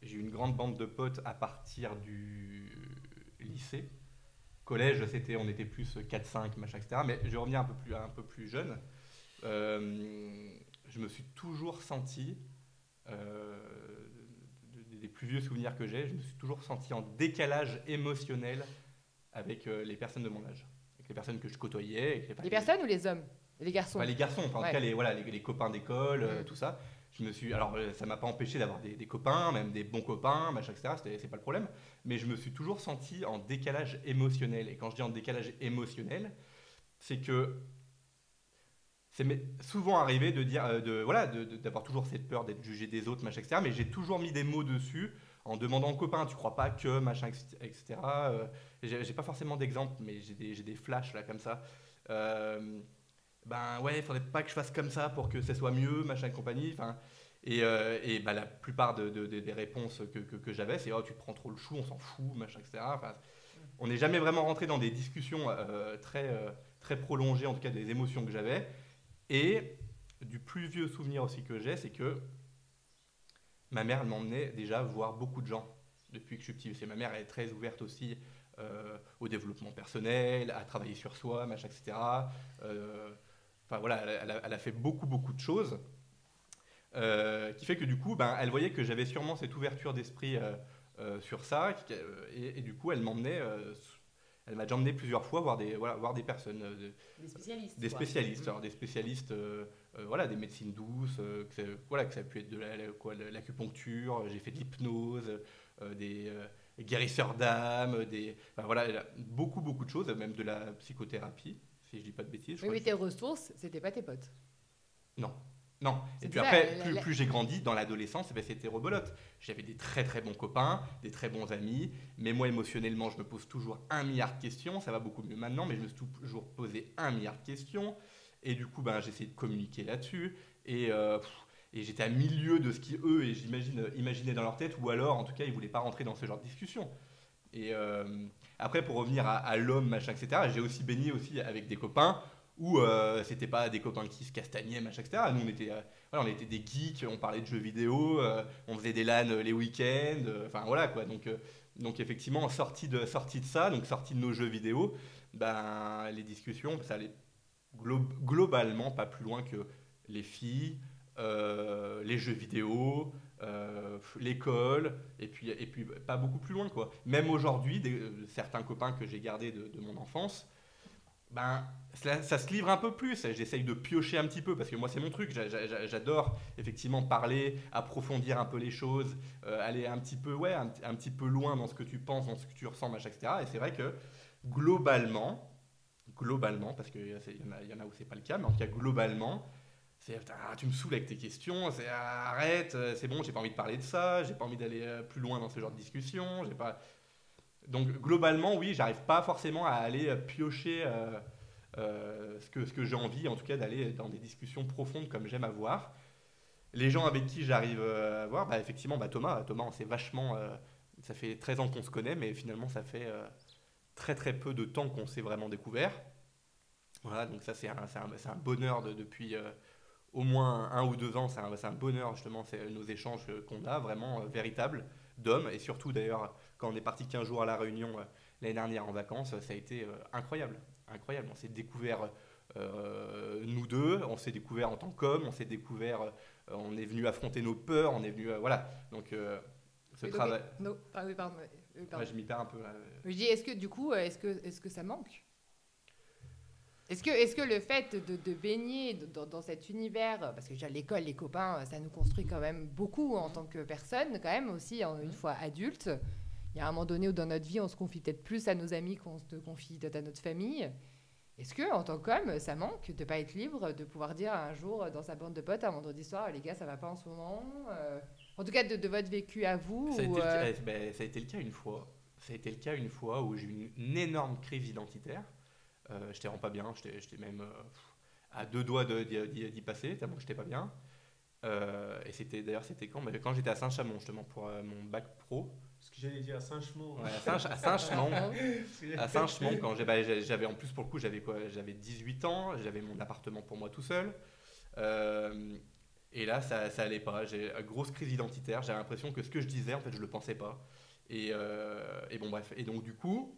J'ai eu une grande bande de potes à partir du lycée. Collège, on était plus 4-5, machin, etc. Mais je reviens un peu plus jeune. Je me suis toujours senti, des plus vieux souvenirs que j'ai, je me suis toujours senti en décalage émotionnel avec les personnes de mon âge. Avec les personnes que je côtoyais. Avec les personnes ou les hommes? Les garçons? Les garçons, enfin, en tout cas les copains d'école, tout ça. Alors, ça m'a pas empêché d'avoir des copains, même des bons copains, machin, etc. C'est pas le problème. Mais je me suis toujours senti en décalage émotionnel. Et quand je dis en décalage émotionnel, c'est que c'est souvent arrivé de dire, d'avoir toujours cette peur d'être jugé des autres, machin, etc. Mais j'ai toujours mis des mots dessus en demandant aux copains, tu crois pas que, machin, etc. J'ai pas forcément d'exemple, mais j'ai des flashs là comme ça. Il faudrait pas que je fasse comme ça pour que ça soit mieux, machin et compagnie. La plupart des réponses que j'avais, c'est tu te prends trop le chou, on s'en fout, machin, etc. Enfin, on n'est jamais vraiment rentré dans des discussions très prolongées, en tout cas des émotions que j'avais. Et du plus vieux souvenir aussi que j'ai, c'est que ma mère m'emmenait déjà voir beaucoup de gens depuis que je suis petit. Parce que ma mère est très ouverte aussi au développement personnel, à travailler sur soi, machin, etc. Elle a fait beaucoup de choses qui fait que du coup, elle voyait que j'avais sûrement cette ouverture d'esprit sur ça et du coup, elle m'emmenait, elle m'a déjà emmené plusieurs fois voir des personnes, des spécialistes, des spécialistes, des médecines douces, que ça a pu être de l'acupuncture, j'ai fait de l'hypnose, des guérisseurs d'âme, beaucoup de choses, même de la psychothérapie, si je dis pas de bêtises. Oui, mais tes ressources, c'était pas tes potes. Non. Et puis après, plus j'ai grandi dans l'adolescence, c'était rebelote. J'avais des très très bons copains, des très bons amis, mais moi émotionnellement, je me pose toujours 1 milliard de questions. Ça va beaucoup mieux maintenant, mais je me suis toujours posé 1 milliard de questions. Et du coup, j'ai essayé de communiquer là-dessus. Et j'étais à milieu de ce qu'eux, imaginaient dans leur tête, ou alors, en tout cas, ils ne voulaient pas rentrer dans ce genre de discussion. Et après, pour revenir à l'homme, machin, etc., j'ai aussi baigné aussi avec des copains où c'était pas des copains qui se castagnaient, machin, etc. Nous, on était des geeks, on parlait de jeux vidéo, on faisait des LAN les week-ends, donc effectivement, sorti de ça, donc sorti de nos jeux vidéo, les discussions, ça allait globalement pas plus loin que les filles, les jeux vidéo, l'école, et puis pas beaucoup plus loin, quoi. Même aujourd'hui, certains copains que j'ai gardés de mon enfance, ça se livre un peu plus. J'essaye de piocher un petit peu parce que moi c'est mon truc. J'adore effectivement parler, approfondir un peu les choses, aller un petit peu loin dans ce que tu penses, dans ce que tu ressens, machin, etc. Et c'est vrai que globalement, parce qu'il y en a où c'est pas le cas, mais en tout cas globalement, c'est tu me saoules avec tes questions, arrête, c'est bon, j'ai pas envie de parler de ça, j'ai pas envie d'aller plus loin dans ce genre de discussion, j'ai pas. Donc globalement, oui, j'arrive pas forcément à aller piocher ce que j'ai envie, en tout cas d'aller dans des discussions profondes comme j'aime avoir. Les gens avec qui j'arrive à voir, effectivement, Thomas, on s'est vachement... ça fait 13 ans qu'on se connaît, mais finalement ça fait très très peu de temps qu'on s'est vraiment découvert. Voilà, donc ça c'est un bonheur depuis au moins 1 ou 2 ans. C'est un bonheur, justement, c'est nos échanges qu'on a, vraiment véritables, d'hommes. Et surtout, d'ailleurs, quand on est parti 15 jours à La Réunion l'année dernière en vacances, ça a été incroyable. Incroyable. On s'est découvert, nous deux, on s'est découvert en tant qu'hommes, on s'est découvert, on est venu affronter nos peurs, on est venu. Voilà. Donc, ce travail. Non, oui, pardon. Ouais, je m'y perds un peu là. Je dis, est-ce que du coup, est-ce que ça manque? Est-ce que le fait de baigner dans cet univers, parce que déjà l'école, les copains, ça nous construit quand même beaucoup en tant que personne, quand même aussi, une fois adulte. Il y a un moment donné où dans notre vie, on se confie peut-être plus à nos amis qu'on se confie peut-être à notre famille. Est-ce que, en tant qu'homme, ça manque de ne pas être libre, de pouvoir dire un jour dans sa bande de potes, un vendredi soir, les gars, ça va pas en ce moment en tout cas, de votre vécu à vous Ça a été le cas une fois. Ça a été le cas une fois où j'ai eu une énorme crise identitaire. J'étais vraiment pas bien. J'étais même à 2 doigts d'y passer, tellement que j'étais pas bien. Et c'était quand? Quand j'étais à Saint-Chamond, justement, pour mon bac pro. Ce que j'allais dire à Saint-Chamond. Ouais, à Saint-Chamond, quand j'avais en plus pour le coup, j'avais 18 ans, j'avais mon appartement pour moi tout seul. Et là, ça allait pas. J'ai une grosse crise identitaire. J'avais l'impression que ce que je disais, en fait, je le pensais pas. Et bon, bref. Et donc, du coup,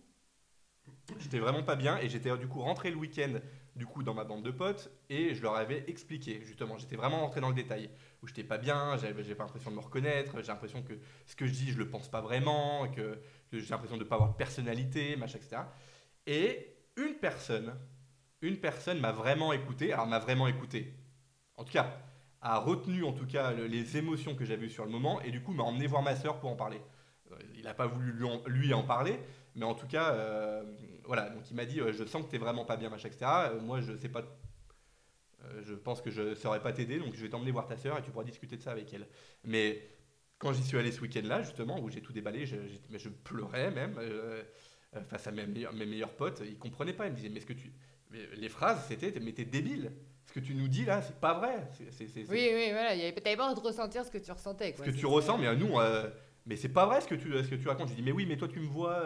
j'étais vraiment pas bien. Et j'étais, du coup, rentré le week-end, du coup, dans ma bande de potes. Et je leur avais expliqué, justement. J'étais vraiment rentré dans le détail. Où j'étais pas bien, j'avais pas l'impression de me reconnaître. J'ai l'impression que ce que je dis, je le pense pas vraiment. Que j'ai l'impression de pas avoir de personnalité, machin, etc. Et une personne m'a vraiment écouté. Alors, m'a vraiment écouté. En tout cas, a retenu en tout cas les émotions que j'avais eues sur le moment et du coup m'a emmené voir ma sœur pour en parler. Il n'a pas voulu lui en parler, mais en tout cas, voilà. Donc il m'a dit je sens que tu n'es vraiment pas bien, machin, etc. Moi je sais pas, je pense que je ne saurais pas t'aider, donc je vais t'emmener voir ta sœur et tu pourras discuter de ça avec elle. Mais quand j'y suis allé ce week-end-là, justement, où j'ai tout déballé, je pleurais même face à mes meilleurs potes. Ils ne comprenaient pas, ils me disaient mais les phrases c'était mais t'es débile. Ce que tu nous dis là, c'est pas vrai. Oui, voilà. T'avais pas envie de ressentir ce que tu ressentais. Quoi. Ce que tu ressens, mais nous, mais c'est pas vrai ce que tu racontes. Je dis, mais oui, mais toi tu me vois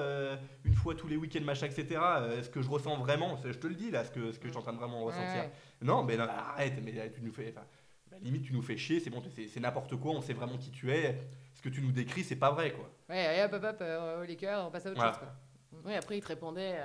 une fois tous les week-ends, machin, etc. Est-ce que je ressens vraiment? Je te le dis là, ce que je suis en train de vraiment ressentir. Ouais. Non, mais non, arrête, mais tu nous fais. Limite, tu nous fais chier, c'est bon, c'est n'importe quoi, on sait vraiment qui tu es. Ce que tu nous décris, c'est pas vrai, quoi. Ouais, hop, les cœurs, on passe à autre chose, quoi. Oui, après, il te répondait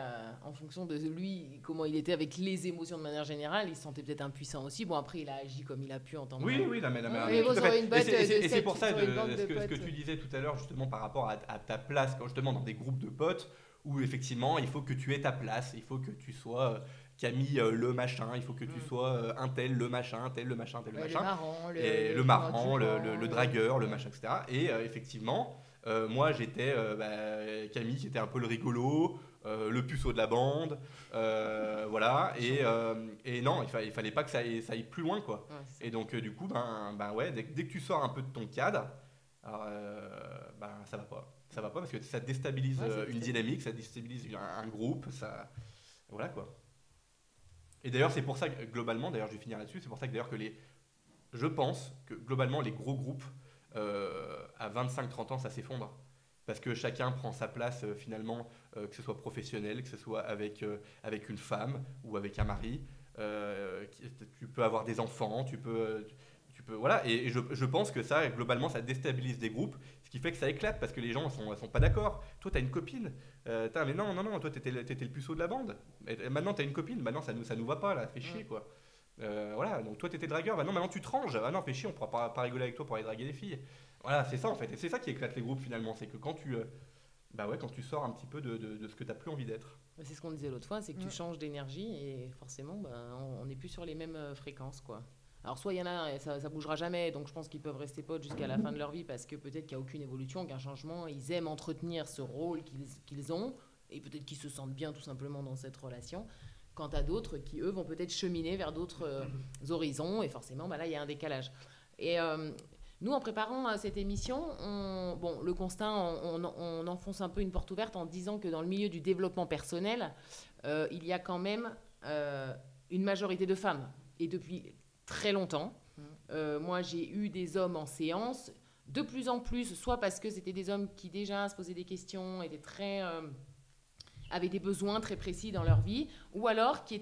en fonction de lui, comment il était avec les émotions de manière générale. Il se sentait peut-être impuissant aussi. Bon, après, il a agi comme il a pu en tant que... Oui, non, mais tout à fait. Et c'est pour ça ce que tu disais tout à l'heure, justement, par rapport à ta place, quand justement dans des groupes de potes, où effectivement, il faut que tu aies ta place, il faut que tu sois Camille le machin, il faut que tu sois un tel le machin, tel le machin, tel le machin. Le marrant, le dragueur, le machin, etc. Et effectivement... moi j'étais Camille qui était un peu le rigolo, le puceau de la bande, voilà, et non, il fallait pas que ça aille plus loin, quoi. Ouais, et donc du coup ouais, dès que tu sors un peu de ton cadre, alors, ça va pas parce que ça déstabilise une dynamique, ça déstabilise un groupe, ça, voilà, quoi. Et d'ailleurs c'est pour ça que globalement, d'ailleurs je vais finir là-dessus, c'est pour ça que d'ailleurs je pense que globalement les gros groupes à 25-30 ans, ça s'effondre. Parce que chacun prend sa place finalement, que ce soit professionnel, que ce soit avec une femme ou avec un mari. Tu peux avoir des enfants, tu peux voilà. Et je pense que ça, globalement, ça déstabilise des groupes, ce qui fait que ça éclate parce que les gens sont pas d'accord. Toi, t'as une copine. Mais non, toi, t'étais le puceau de la bande. Et maintenant, t'as une copine. Maintenant, ça nous va pas, là. Fais chier, quoi. Voilà, donc toi t'étais dragueur, non maintenant tu te ranges, non fais chier, on pourra pas rigoler avec toi pour aller draguer des filles. Voilà, c'est ça en fait, et c'est ça qui éclate les groupes finalement, c'est que quand tu sors un petit peu de ce que t'as plus envie d'être. C'est ce qu'on disait l'autre fois, c'est que tu changes d'énergie et forcément on n'est plus sur les mêmes fréquences, quoi. Alors soit il y en a, ça bougera jamais, donc je pense qu'ils peuvent rester potes jusqu'à la fin de leur vie parce que peut-être qu'il n'y a aucune évolution, aucun changement, ils aiment entretenir ce rôle qu'ils ont et peut-être qu'ils se sentent bien tout simplement dans cette relation. Quant à d'autres qui, eux, vont peut-être cheminer vers d'autres horizons. Et forcément, là, il y a un décalage. Et nous, en préparant cette émission, le constat, on enfonce un peu une porte ouverte en disant que dans le milieu du développement personnel, il y a quand même une majorité de femmes. Et depuis très longtemps, moi, j'ai eu des hommes en séance, de plus en plus, soit parce que c'était des hommes qui déjà se posaient des questions, étaient avaient des besoins très précis dans leur vie, ou alors qui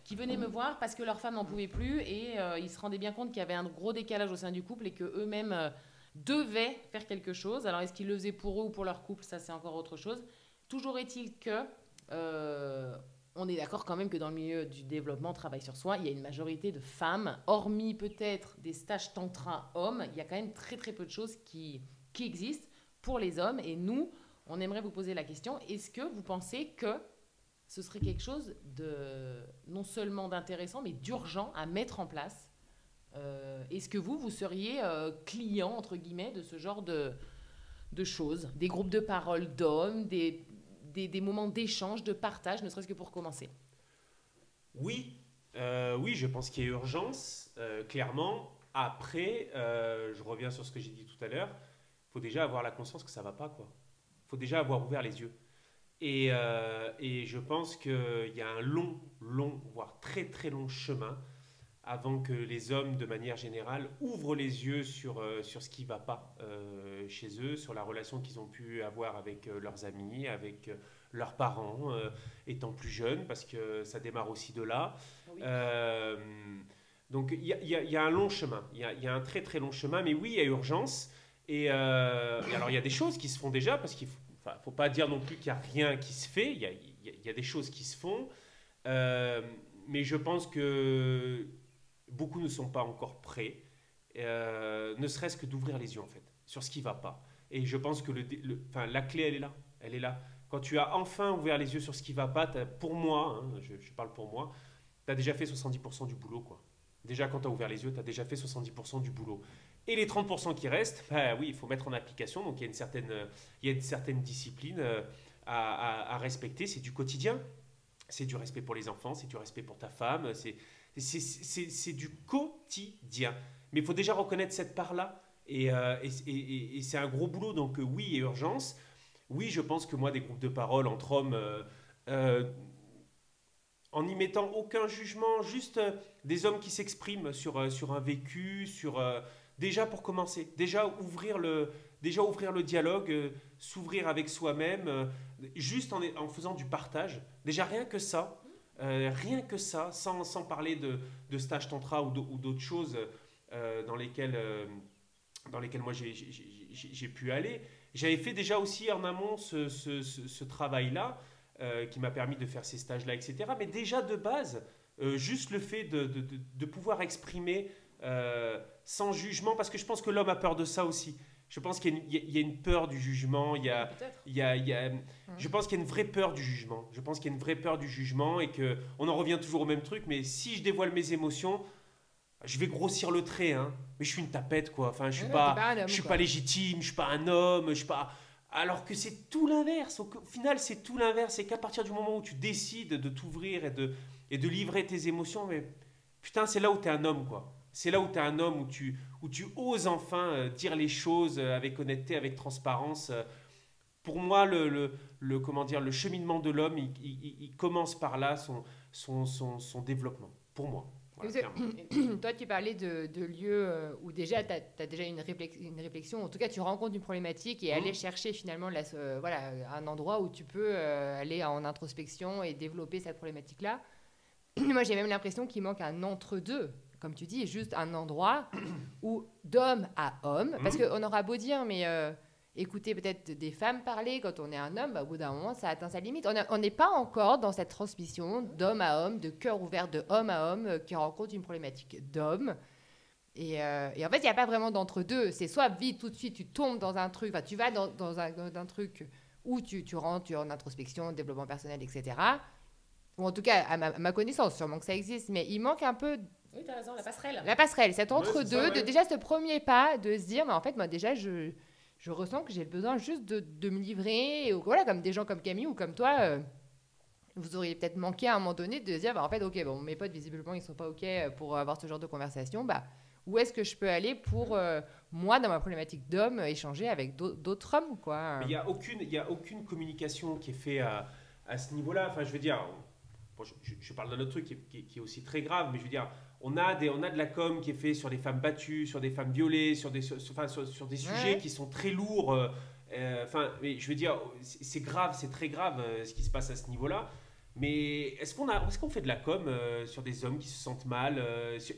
qui venaient me voir parce que leur femme n'en pouvait plus et ils se rendaient bien compte qu'il y avait un gros décalage au sein du couple et qu'eux-mêmes devaient faire quelque chose. Alors, est-ce qu'ils le faisaient pour eux ou pour leur couple? Ça, c'est encore autre chose. Toujours est-il que... on est d'accord quand même que dans le milieu du développement, travail sur soi, il y a une majorité de femmes, hormis peut-être des stages tantra hommes, il y a quand même très très peu de choses qui existent pour les hommes. Et nous, on aimerait vous poser la question, est-ce que vous pensez que ce serait quelque chose de non seulement d'intéressant, mais d'urgent à mettre en place? Est-ce que vous seriez client, entre guillemets, de ce genre de choses? Des groupes de parole d'hommes, des moments d'échange, de partage, ne serait-ce que pour commencer? Oui, oui, je pense qu'il y a urgence, clairement. Après, je reviens sur ce que j'ai dit tout à l'heure, il faut déjà avoir la conscience que ça ne va pas, quoi. Il faut déjà avoir ouvert les yeux. Et je pense qu'il y a un long, voire très très long chemin avant que les hommes, de manière générale, ouvrent les yeux sur ce qui ne va pas chez eux, sur la relation qu'ils ont pu avoir avec leurs amis, avec leurs parents, étant plus jeunes, parce que ça démarre aussi de là. Oui. Donc il y a un long chemin, il y a un très très long chemin, mais oui, il y a urgence. Et alors il y a des choses qui se font déjà, parce qu'il ne faut pas dire non plus qu'il n'y a rien qui se fait, il y a des choses qui se font, mais je pense que beaucoup ne sont pas encore prêts, ne serait-ce que d'ouvrir les yeux en fait, sur ce qui ne va pas. Et je pense que la clé, elle est là. Quand tu as enfin ouvert les yeux sur ce qui ne va pas, pour moi, hein, je parle pour moi, tu as déjà fait 70% du boulot, quoi. Déjà, quand tu as ouvert les yeux, tu as déjà fait 70% du boulot. Et les 30% qui restent, bah oui, il faut mettre en application. Donc, il y a une certaine discipline à respecter. C'est du quotidien. C'est du respect pour les enfants, c'est du respect pour ta femme. C'est du quotidien. Mais il faut déjà reconnaître cette part-là. Et c'est un gros boulot. Donc, oui, il y a urgence. Oui, je pense que moi, des groupes de parole entre hommes, en n'y mettant aucun jugement, juste des hommes qui s'expriment sur un vécu, déjà pour commencer, déjà ouvrir le dialogue, s'ouvrir avec soi-même, juste en faisant du partage. Déjà rien que ça, sans parler de stage tantra ou d'autres choses dans lesquelles moi j'ai pu aller. J'avais fait déjà aussi en amont ce travail-là qui m'a permis de faire ces stages-là, etc. Mais déjà de base, juste le fait de pouvoir exprimer sans jugement, parce que je pense que l'homme a peur de ça aussi. Je pense qu'il y a une peur du jugement, je pense qu'il y a une vraie peur du jugement. Je pense qu'il y a une vraie peur du jugement et qu'on en revient toujours au même truc, mais si je dévoile mes émotions, je vais grossir le trait, hein, mais je suis une tapette, quoi. Enfin, je suis pas légitime, je suis pas un homme, je suis pas... Alors que c'est tout l'inverse. Au final, c'est tout l'inverse. C'est qu'à partir du moment où tu décides de t'ouvrir et de livrer tes émotions, mais putain, c'est là où tu es un homme, quoi. C'est là où tu es un homme, où tu oses enfin dire les choses avec honnêteté, avec transparence. Pour moi, le cheminement de l'homme, il commence par là, son développement. Pour moi. Voilà, toi, tu parlais de lieux où déjà tu as déjà une réflexion, en tout cas tu rencontres une problématique et aller chercher finalement un endroit où tu peux aller en introspection et développer cette problématique-là. Moi j'ai même l'impression qu'il manque un entre-deux, comme tu dis, juste un endroit où d'homme à homme, parce qu'on aura beau dire, mais écouter peut-être des femmes parler quand on est un homme, au bout d'un moment, ça atteint sa limite. On n'est pas encore dans cette transmission d'homme à homme, de cœur ouvert de homme à homme qui rencontre une problématique d'homme. Et en fait, il n'y a pas vraiment d'entre-deux. C'est soit vite, tout de suite, tu tombes dans un truc, tu vas dans un truc où tu rentres en introspection, développement personnel, etc. Ou en tout cas, à ma connaissance, sûrement que ça existe, mais il manque un peu... Oui, tu as raison, la passerelle. La passerelle, cet entre-deux, ouais. déjà ce premier pas, de se dire, mais en fait, moi déjà, je ressens que j'ai le besoin juste de me livrer. Et voilà, comme des gens comme Camille ou comme toi, vous auriez peut-être manqué à un moment donné de se dire, en fait, ok, bon, mes potes, visiblement, ils ne sont pas ok pour avoir ce genre de conversation. Où est-ce que je peux aller pour, moi, dans ma problématique d'homme, échanger avec d'autres hommes, quoi. Mais il n'y a aucune communication qui est faite à ce niveau-là. Enfin, je veux dire, bon, je parle d'un autre truc qui est aussi très grave, mais je veux dire, on a de la com qui est fait sur des femmes battues, sur des femmes violées, sur des sujets qui sont très lourds. Mais je veux dire, c'est grave, c'est très grave ce qui se passe à ce niveau-là. Mais est-ce qu'on fait de la com sur des hommes qui se sentent mal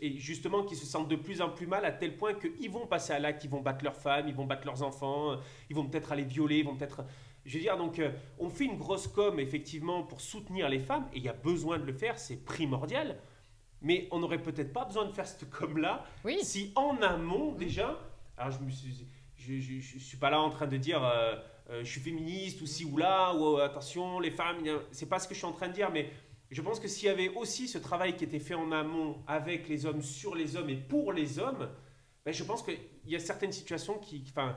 et justement qui se sentent de plus en plus mal à tel point qu'ils vont passer à l'acte, ils vont battre leurs femmes, ils vont battre leurs enfants, ils vont peut-être aller violer, ils vont peut-être... Je veux dire, donc on fait une grosse com effectivement pour soutenir les femmes et il y a besoin de le faire, c'est primordial. Mais on n'aurait peut-être pas besoin de faire cette com-là si en amont déjà... Alors je suis pas là en train de dire je suis féministe ou ci ou là, ou attention les femmes, c'est pas ce que je suis en train de dire, mais je pense que s'il y avait aussi ce travail qui était fait en amont avec les hommes, sur les hommes et pour les hommes, ben je pense qu'il y a certaines situations qui... Enfin,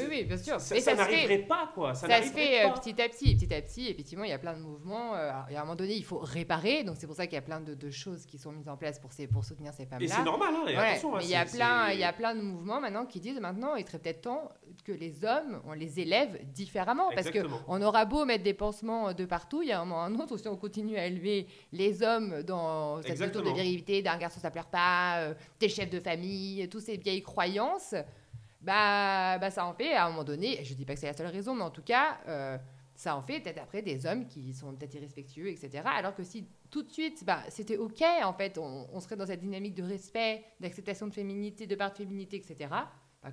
oui, bien sûr. Ça n'arriverait pas, quoi. Ça se fait petit à petit. Petit à petit, effectivement, il y a plein de mouvements. Et à un moment donné, il faut réparer. Donc, c'est pour ça qu'il y a plein de choses qui sont mises en place pour soutenir ces femmes-là. Et c'est normal, hein, attention. Mais il y a plein de mouvements maintenant qui disent maintenant, il serait peut-être temps que les hommes, on les élève différemment. Exactement. Parce qu'on aura beau mettre des pansements de partout, il y a un moment ou un autre, si on continue à élever les hommes dans cette notion de virilité, d'un garçon ça pleure pas, t'es chef de famille, toutes ces vieilles croyances... Bah, ça en fait à un moment donné, je dis pas que c'est la seule raison, mais en tout cas, ça en fait peut-être après des hommes qui sont peut-être irrespectueux, etc. Alors que si tout de suite, c'était OK, en fait, on serait dans cette dynamique de respect, d'acceptation de féminité, de part de féminité, etc.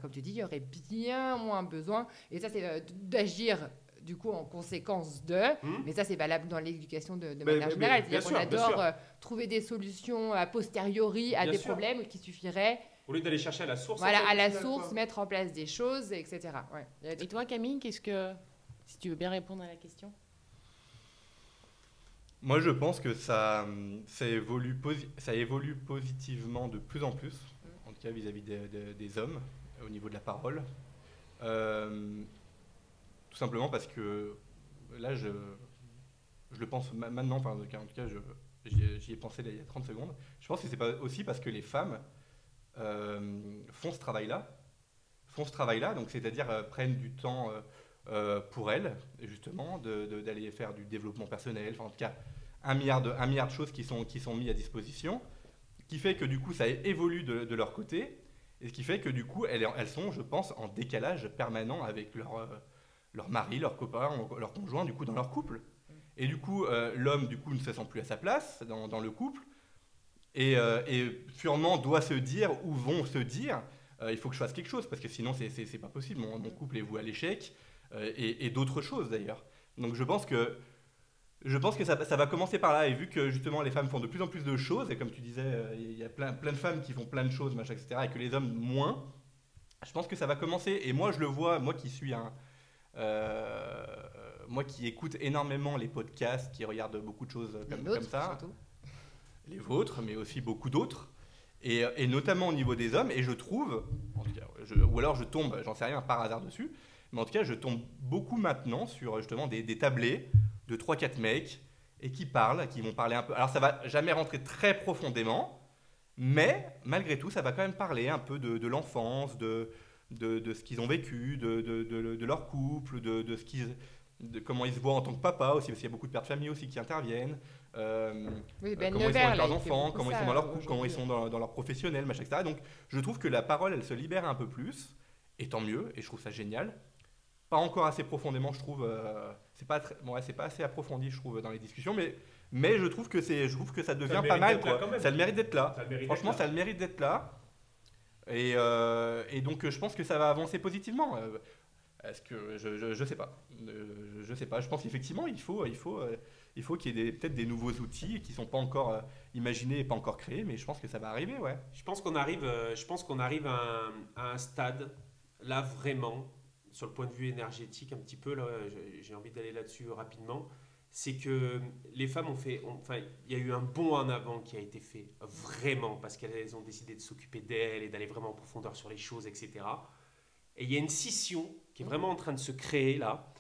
Comme tu dis, il y aurait bien moins besoin, et ça c'est d'agir du coup en conséquence de, mais ça c'est valable dans l'éducation de manière générale, c'est-à-dire qu'on adore trouver des solutions a posteriori à des problèmes qui suffiraient. Au lieu d'aller chercher à la source. Voilà, à la source, mettre en place des choses, etc. Ouais. Et toi, Camille, si tu veux bien répondre à la question? Moi, je pense que ça évolue positivement de plus en plus, en tout cas vis-à-vis des hommes, au niveau de la parole. Tout simplement parce que là, je le pense maintenant, enfin, en tout cas, j'y ai pensé il y a 30 secondes. Je pense que c'est aussi parce que les femmes font ce travail-là, donc c'est-à-dire prennent du temps pour elles, justement, d'aller faire du développement personnel, enfin en tout cas un milliard de choses qui sont mis à disposition, qui fait que du coup ça évolue de leur côté, et ce qui fait que du coup elles sont, je pense, en décalage permanent avec leur mari, leur copain, leur conjoint, du coup dans leur couple. Et du coup l'homme du coup ne se sent plus à sa place dans le couple, et sûrement doit se dire, ou vont se dire, il faut que je fasse quelque chose, parce que sinon c'est pas possible, mon couple est voué à l'échec, et d'autres choses d'ailleurs. Donc je pense que ça va commencer par là, et vu que justement les femmes font de plus en plus de choses, et comme tu disais, il y a plein de femmes qui font plein de choses, machin, etc., et que les hommes moins, je pense que ça va commencer. Et moi je le vois, moi qui suis moi qui écoute énormément les podcasts, qui regarde beaucoup de choses comme ça, surtout. Les vôtres, mais aussi beaucoup d'autres, et notamment au niveau des hommes, et je trouve, en tout cas, ou alors je tombe, j'en sais rien, par hasard dessus, mais en tout cas je tombe beaucoup maintenant sur justement des tablés de 3-4 mecs, et qui vont parler un peu, alors ça va jamais rentrer très profondément, mais malgré tout ça va quand même parler un peu de l'enfance, de ce qu'ils ont vécu, de leur couple, de comment ils se voient en tant que papa aussi, parce qu'il y a beaucoup de pères de famille aussi qui interviennent, comment ils sont avec leurs enfants, comment ils sont dans leur couple, comment ils sont dans leur professionnel, machin, etc. Donc je trouve que la parole, elle se libère un peu plus, et tant mieux, et je trouve ça génial. Pas encore assez profondément, je trouve, c'est pas assez approfondi, je trouve, dans les discussions, mais je trouve que ça devient pas mal, quoi. Ça le mérite d'être là. Franchement, ça le mérite d'être là. Et donc je pense que ça va avancer positivement. Est-ce que je sais pas. Je sais pas. Je pense qu'effectivement il faut qu'il y ait peut-être des nouveaux outils qui sont pas encore imaginés et pas encore créés, mais je pense que ça va arriver, ouais. Je pense qu'on arrive à un stade là vraiment sur le point de vue énergétique un petit peu là. J'ai envie d'aller là-dessus rapidement. C'est que les femmes il y a eu un bond en avant qui a été fait vraiment parce qu'elles ont décidé de s'occuper d'elles et d'aller vraiment en profondeur sur les choses, etc. Et il y a une scission qui est vraiment en train de se créer là.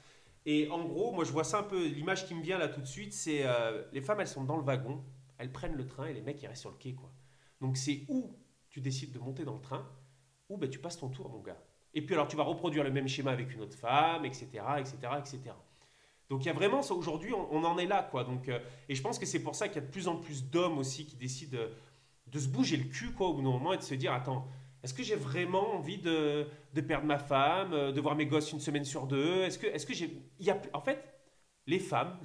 Et en gros, moi je vois ça un peu, l'image qui me vient là tout de suite, c'est les femmes elles sont dans le wagon, elles prennent le train et les mecs ils restent sur le quai, quoi. Donc c'est où tu décides de monter dans le train, ou tu passes ton tour, mon gars. Et puis alors tu vas reproduire le même schéma avec une autre femme, etc., etc., etc. Donc il y a vraiment ça, aujourd'hui, on en est là, quoi. Donc, et je pense que c'est pour ça qu'il y a de plus en plus d'hommes aussi qui décident de se bouger le cul, quoi, au bout d'un moment, et de se dire, attends, est-ce que j'ai vraiment envie de perdre ma femme, de voir mes gosses une semaine sur deux? En fait, les femmes,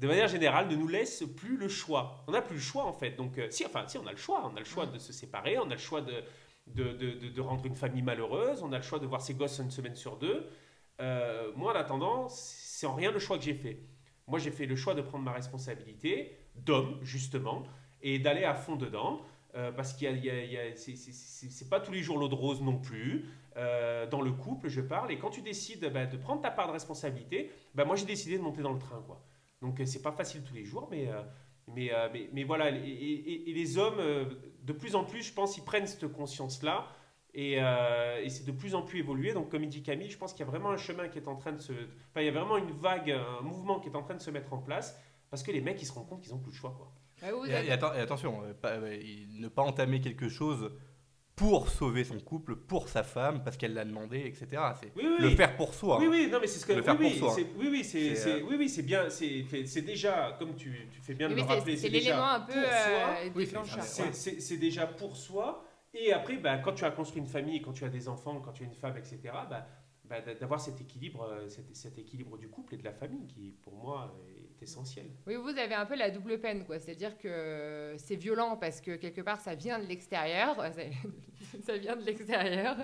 de manière générale, ne nous laisse plus le choix. On n'a plus le choix, en fait. Donc, si, on a le choix. On a le choix de se séparer, on a le choix de rendre une famille malheureuse, on a le choix de voir ses gosses une semaine sur deux. Moi, en attendant, c'est en rien le choix que j'ai fait. Moi, j'ai fait le choix de prendre ma responsabilité d'homme, justement, et d'aller à fond dedans. Parce qu'il c'est pas tous les jours l'eau de rose non plus. Dans le couple, je parle. Et quand tu décides de prendre ta part de responsabilité, moi, j'ai décidé de monter dans le train, quoi. Donc, c'est pas facile tous les jours, mais voilà. Et les hommes, de plus en plus, je pense, ils prennent cette conscience-là. Et c'est de plus en plus évolué. Donc, comme il dit Camille, je pense qu'il y a vraiment un chemin qui est en train de se... Enfin, il y a vraiment une vague, un mouvement qui est en train de se mettre en place. Parce que les mecs, ils se rendent compte qu'ils n'ont plus le choix, quoi. Et attention, ne pas entamer quelque chose pour sauver son couple, pour sa femme, parce qu'elle l'a demandé, etc. Le faire pour soi. Oui, non, mais c'est ce que... Le faire pour soi. C'est bien, c'est déjà, comme tu fais bien de le rappeler, c'est l'élément un peu déclencheur. C'est déjà pour soi. Et après, quand tu as construit une famille, quand tu as des enfants, quand tu as une femme, etc., d'avoir cet équilibre du couple et de la famille qui, pour moi, est essentiel. Oui, vous avez un peu la double peine, quoi. C'est-à-dire que c'est violent parce que quelque part, ça vient de l'extérieur. Ça vient de l'extérieur.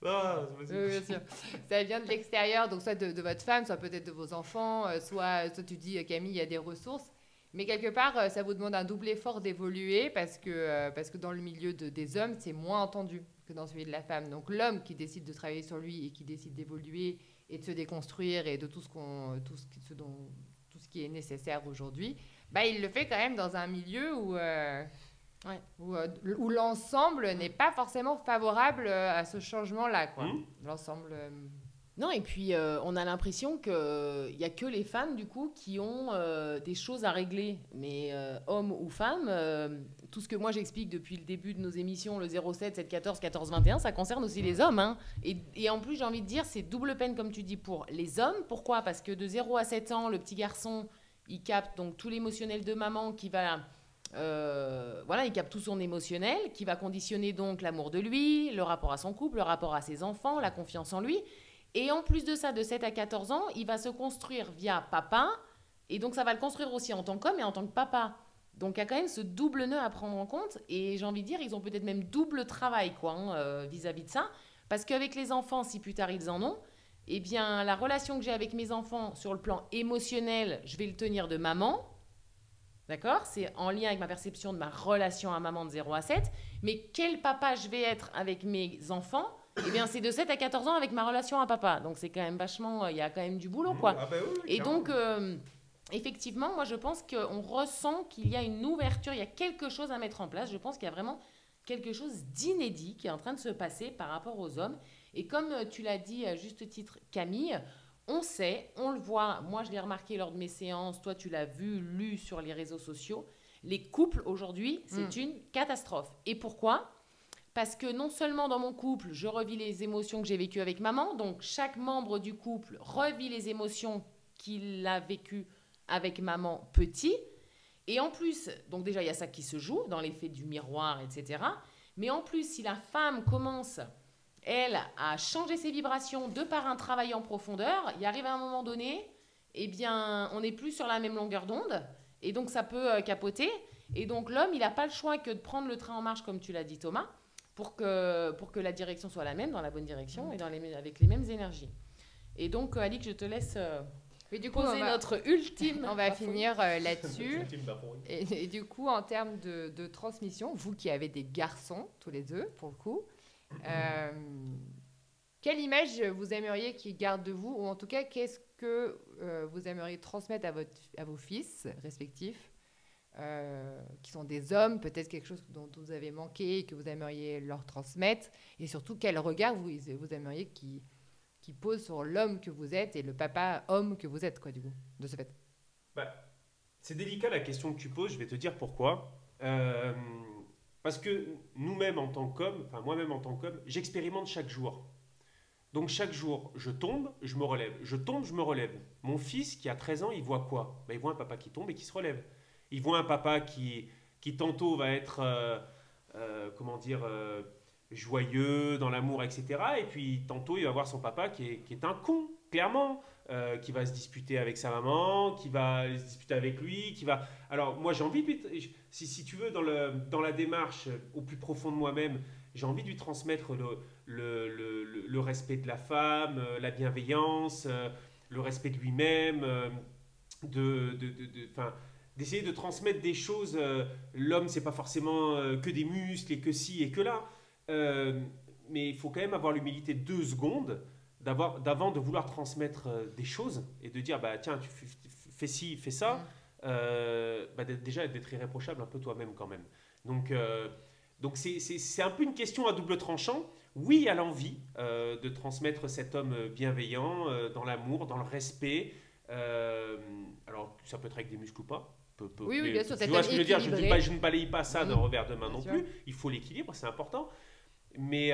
Ah, bien sûr. Ça vient de l'extérieur, donc soit de votre femme, soit peut-être de vos enfants, soit tu dis, Camille, il y a des ressources. Mais quelque part, ça vous demande un double effort d'évoluer parce que dans le milieu des hommes, c'est moins entendu que dans celui de la femme. Donc l'homme qui décide de travailler sur lui et qui décide d'évoluer et de se déconstruire et de tout ce qui est nécessaire aujourd'hui, il le fait quand même dans un milieu où l'ensemble n'est pas forcément favorable à ce changement-là, quoi. L'ensemble... Non, et puis on a l'impression qu'il n'y a que les femmes, du coup, qui ont des choses à régler. Mais hommes ou femmes, tout ce que moi j'explique depuis le début de nos émissions, le 07, 714, 14, 21, ça concerne aussi les hommes. Hein. Et en plus, j'ai envie de dire, c'est double peine, comme tu dis, pour les hommes. Pourquoi ? Parce que de 0 à 7 ans, le petit garçon, il capte donc tout l'émotionnel de maman qui va... il capte tout son émotionnel, qui va conditionner donc l'amour de lui, le rapport à son couple, le rapport à ses enfants, la confiance en lui. Et en plus de ça, de 7 à 14 ans, il va se construire via papa. Et donc, ça va le construire aussi en tant qu'homme et en tant que papa. Donc, il y a quand même ce double nœud à prendre en compte. Et j'ai envie de dire, ils ont peut-être même double travail vis-à-vis de ça. Parce qu'avec les enfants, si plus tard ils en ont, eh bien, la relation que j'ai avec mes enfants sur le plan émotionnel, je vais le tenir de maman. D'accord ? C'est en lien avec ma perception de ma relation à maman de 0 à 7. Mais quel papa je vais être avec mes enfants ? Eh bien, c'est de 7 à 14 ans avec ma relation à papa. Donc, c'est quand même vachement... Il y a quand même du boulot, quoi. Oui, et donc, effectivement, moi, je pense qu'on ressent qu'il y a une ouverture, il y a quelque chose à mettre en place. Je pense qu'il y a vraiment quelque chose d'inédit qui est en train de se passer par rapport aux hommes. Et comme tu l'as dit à juste titre, Camille, on sait, on le voit. Moi, je l'ai remarqué lors de mes séances. Toi, tu l'as vu, lu sur les réseaux sociaux. Les couples, aujourd'hui, c'est une catastrophe. Et pourquoi ? Parce que non seulement dans mon couple, je revis les émotions que j'ai vécues avec maman, donc chaque membre du couple revit les émotions qu'il a vécues avec maman petit. Et en plus, donc déjà, il y a ça qui se joue dans l'effet du miroir, etc. Mais en plus, si la femme commence, elle, à changer ses vibrations de par un travail en profondeur, il arrive à un moment donné, eh bien, on n'est plus sur la même longueur d'onde. Et donc, ça peut capoter. Et donc, l'homme, il n'a pas le choix que de prendre le train en marche, comme tu l'as dit, Thomas, pour que la direction soit la même, dans la bonne direction et avec les mêmes énergies. Et donc, Alix, je te laisse poser notre ultime... On va finir là-dessus. Et du coup, en termes de transmission, vous qui avez des garçons, tous les deux, pour le coup, quelle image vous aimeriez qu'ils gardent de vous ? Ou en tout cas, qu'est-ce que vous aimeriez transmettre à vos fils respectifs qui sont des hommes, peut-être quelque chose dont vous avez manqué et que vous aimeriez leur transmettre, et surtout quel regard vous aimeriez qui pose sur l'homme que vous êtes et le papa homme que vous êtes, quoi, du coup, de ce fait. C'est délicat la question que tu poses, je vais te dire pourquoi. Parce que nous-mêmes en tant qu'hommes, enfin moi-même en tant qu'homme, j'expérimente chaque jour. Donc chaque jour, je tombe, je me relève. Je tombe, je me relève. Mon fils qui a 13 ans, il voit quoi ? Il voit un papa qui tombe et qui se relève. Il voit un papa qui tantôt va être, joyeux, dans l'amour, etc. Et puis tantôt, il va voir son papa qui est un con. clairement, qui va se disputer avec sa maman, qui va se disputer avec lui, qui va... Alors moi j'ai envie de lui... Si tu veux, dans la démarche au plus profond de moi-même, j'ai envie de lui transmettre le respect de la femme, la bienveillance, le respect de lui-même, d'essayer de transmettre des choses. L'homme, c'est pas forcément que des muscles et que ci et que là. Mais il faut quand même avoir l'humilité 2 secondes d'avant de vouloir transmettre des choses et de dire, bah tiens, tu fais ci, fais ça. Déjà d'être irréprochable un peu toi-même quand même. Donc c'est un peu une question à double tranchant. Oui, à l'envie de transmettre cet homme bienveillant, dans l'amour, dans le respect. Alors, ça peut être avec des muscles ou pas. Oui, bien sûr. Tu vois ce que je veux dire, je ne balaye pas ça d'un revers de main non plus. Il faut l'équilibre, c'est important. Mais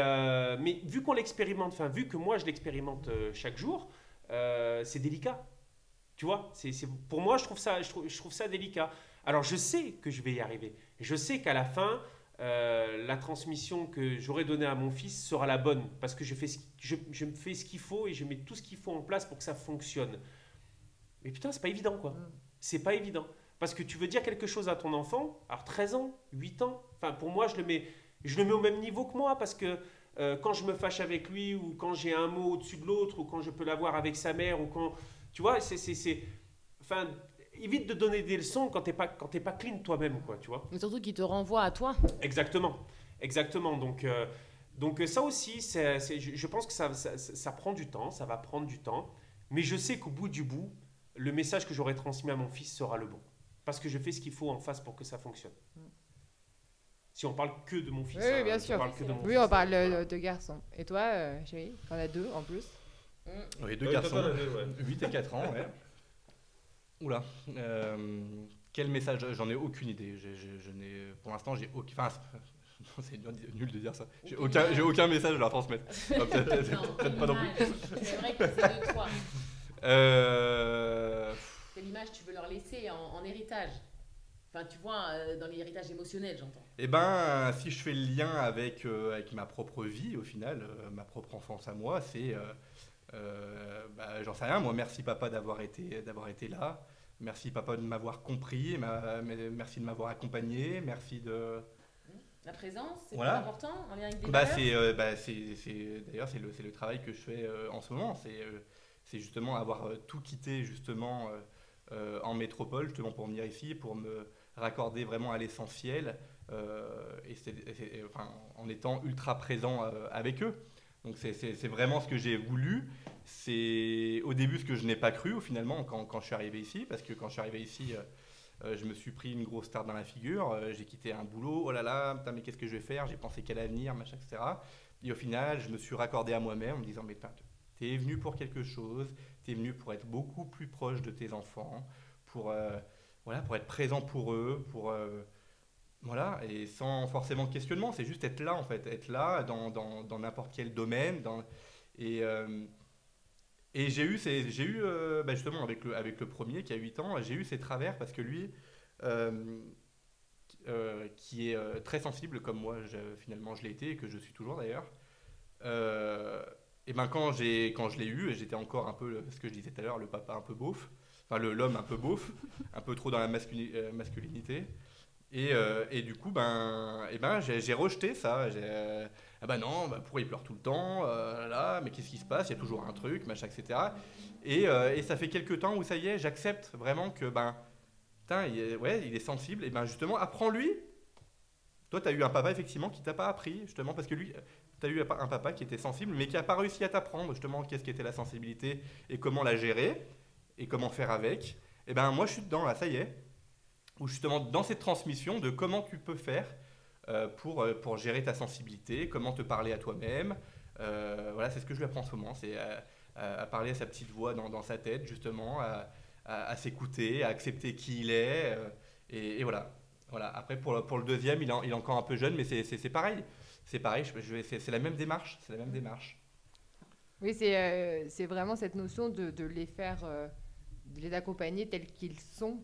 vu qu'on l'expérimente, vu que moi je l'expérimente chaque jour, c'est délicat. Tu vois, pour moi, je trouve ça délicat. Alors, je sais que je vais y arriver. Je sais qu'à la fin, la transmission que j'aurai donnée à mon fils sera la bonne. Parce que je me fais ce qu'il faut et je mets tout ce qu'il faut en place pour que ça fonctionne. Mais putain, c'est pas évident, quoi. C'est pas évident. Parce que tu veux dire quelque chose à ton enfant, alors 13 ans, 8 ans, pour moi, je le mets au même niveau que moi. Parce que quand je me fâche avec lui, ou quand j'ai un mot au-dessus de l'autre, ou quand je peux l'avoir avec sa mère, ou quand... Tu vois, évite de donner des leçons quand t'es pas clean toi-même, quoi, tu vois. Mais surtout qu'il te renvoie à toi. Exactement. Donc ça aussi, je pense que ça prend du temps, ça va prendre du temps. Mais je sais qu'au bout du bout, le message que j'aurai transmis à mon fils sera le bon. Parce que je fais ce qu'il faut en face pour que ça fonctionne. Si on parle que de mon fils. Oui, bien sûr. Oui, on parle de garçons. Et toi, chérie, t'en as 2 en plus. Oui, 2 garçons, 8 et 4 ans, ouais. Oula, quel message? J'en ai aucune idée. Pour l'instant, j'ai aucun... c'est nul de dire ça. J'ai aucun message à leur transmettre. Peut-être pas non plus. C'est vrai que c'est de toi. Quelle image tu veux leur laisser en héritage? Enfin, tu vois, dans l'héritage émotionnel, j'entends. Eh ben, si je fais le lien avec ma propre vie, au final, ma propre enfance à moi, c'est... j'en sais rien, moi, merci papa d'avoir été là. Merci papa de m'avoir compris, merci de m'avoir accompagné, merci de... La présence, c'est voilà. important en lien avec des valeurs. D'ailleurs, c'est le travail que je fais en ce moment. C'est justement avoir tout quitté justement en métropole, justement pour venir ici, pour me raccorder vraiment à l'essentiel en étant ultra présent avec eux. Donc c'est vraiment ce que j'ai voulu. C'est au début ce que je n'ai pas cru finalement quand je suis arrivé ici, parce que quand je suis arrivé ici, je me suis pris une grosse tarte dans la figure, j'ai quitté un boulot, oh là là, putain, mais qu'est-ce que je vais faire, j'ai pensé quel avenir, machin, etc. Et au final, je me suis raccordé à moi-même en me disant, mais t'es venu pour quelque chose, t'es venu pour être beaucoup plus proche de tes enfants, pour être présent pour eux, voilà, et sans forcément questionnement, c'est juste être là en fait, être là dans n'importe quel domaine, et j'ai eu justement avec le premier qui a 8 ans, j'ai eu ces travers parce que lui, qui est très sensible comme moi, finalement je l'ai été et que je suis toujours d'ailleurs, et ben quand je l'ai eu, j'étais encore un peu, ce que je disais tout à l'heure, le papa un peu beauf, enfin l'homme un peu beauf, un peu trop dans la masculinité. Et du coup, j'ai rejeté ça. Non, pourquoi il pleure tout le temps là, mais qu'est-ce qui se passe? Il y a toujours un truc, machin, etc. Et ça fait quelques temps où ça y est, j'accepte vraiment que, putain, il est sensible. Et justement, apprends-lui. Toi, tu as eu un papa, effectivement, qui t'a pas appris, justement, parce que lui, tu as eu un papa qui était sensible, mais qui n'a pas réussi à t'apprendre, justement, qu'est-ce qu'était la sensibilité et comment la gérer et comment faire avec. Et moi, je suis dedans, là, ça y est. Ou justement dans cette transmission de comment tu peux faire pour gérer ta sensibilité, comment te parler à toi-même. Voilà, c'est ce que je lui apprends en ce moment, c'est à parler à sa petite voix dans sa tête, justement, à s'écouter, à accepter qui il est. Et voilà. Après, pour le deuxième, il est encore un peu jeune, mais c'est pareil. C'est pareil, c'est la même démarche. C'est la même démarche. Oui, c'est vraiment cette notion de les faire, de les accompagner tels qu'ils sont.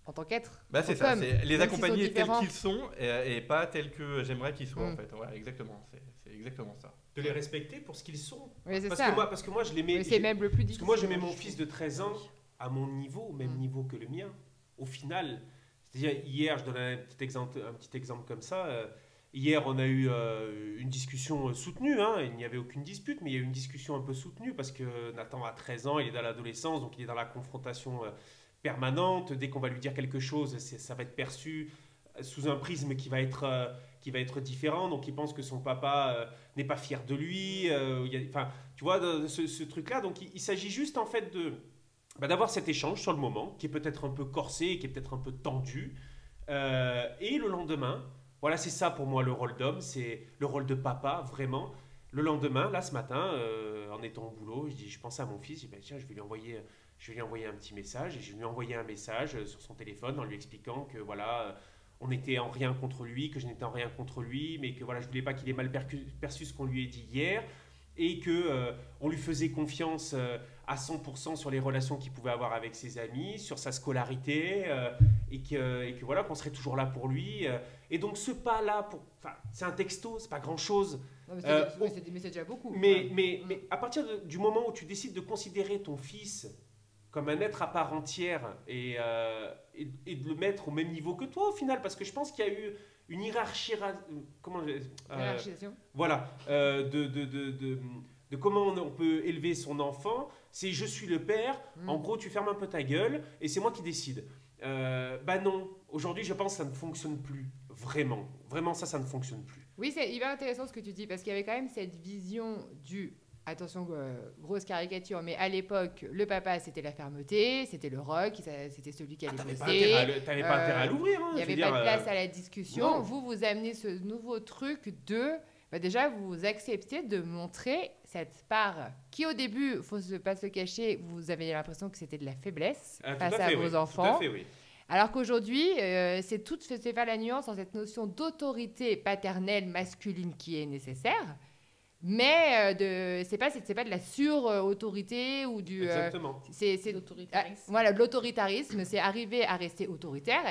en tant qu'être. Bah, c'est en ça, com, c'est les même s'ils sont accompagner tels différents. qu'ils sont et pas tels que j'aimerais qu'ils soient, Mm. en fait. Ouais, exactement, c'est exactement ça. De les respecter pour ce qu'ils sont. Oui, c'est Parce ça. que moi, je les mets. Mais c'est même le plus Parce difficile. que moi, je mets moi, mon je fils trouve. de 13 ans à mon niveau, au même Mm. niveau que le mien. Au final, c'est-à-dire, hier, je donne un petit exemple comme ça. Hier, on a eu une discussion soutenue. Hein. Il n'y avait aucune dispute, mais il y a eu une discussion un peu soutenue parce que Nathan a 13 ans, il est dans l'adolescence, donc il est dans la confrontation permanente. Dès qu'on va lui dire quelque chose, ça va être perçu sous un prisme qui va être différent. Donc il pense que son papa n'est pas fier de lui. Enfin, tu vois, ce truc-là. Donc il s'agit juste en fait d'avoir cet échange sur le moment, qui est peut-être un peu corsé, qui est peut-être un peu tendu. Et le lendemain, voilà, c'est ça pour moi le rôle d'homme, c'est le rôle de papa, vraiment. Le lendemain, là, ce matin, en étant au boulot, je pensais à mon fils, je dis, ben, tiens, je vais lui envoyer un petit message. Et je lui ai envoyé un message sur son téléphone en lui expliquant que voilà, on n'était en rien contre lui, que je n'étais en rien contre lui, mais que voilà, je ne voulais pas qu'il ait mal perçu ce qu'on lui ait dit hier, et que on lui faisait confiance à 100% sur les relations qu'il pouvait avoir avec ses amis, sur sa scolarité, et que voilà, qu'on serait toujours là pour lui. Et donc ce pas-là, c'est un texto, c'est pas grand-chose. Non, mais mais c'est déjà beaucoup. Mais à partir du moment où tu décides de considérer ton fils comme un être à part entière et de le mettre au même niveau que toi au final, parce que je pense qu'il y a eu une Hiérarchisation. voilà, de comment on peut élever son enfant. C'est je suis le père, en gros tu fermes un peu ta gueule et c'est moi qui décide. Bah non, aujourd'hui je pense que ça ne fonctionne plus, vraiment. Vraiment ça ne fonctionne plus. Oui, c'est hyper intéressant ce que tu dis, parce qu'il y avait quand même cette vision du... Attention, grosse caricature, mais à l'époque, le papa, c'était la fermeté, c'était le rock, c'était celui qui allait T'avais bosser. pas intérêt à l'ouvrir. Hein, Il n'y je veux avait dire, pas de place à la discussion. non. Vous amenez ce nouveau truc de... Bah déjà, vous acceptez de montrer cette part qui, au début, il ne faut pas se le cacher, vous avez l'impression que c'était de la faiblesse face à vos enfants. Tout à fait, oui. Alors qu'aujourd'hui, c'est faire la nuance dans cette notion d'autorité paternelle masculine qui est nécessaire, mais c'est pas de la sur-autorité ou du... Exactement. c'est L'autoritarisme. voilà, de l'autoritarisme, c'est arriver à rester autoritaire,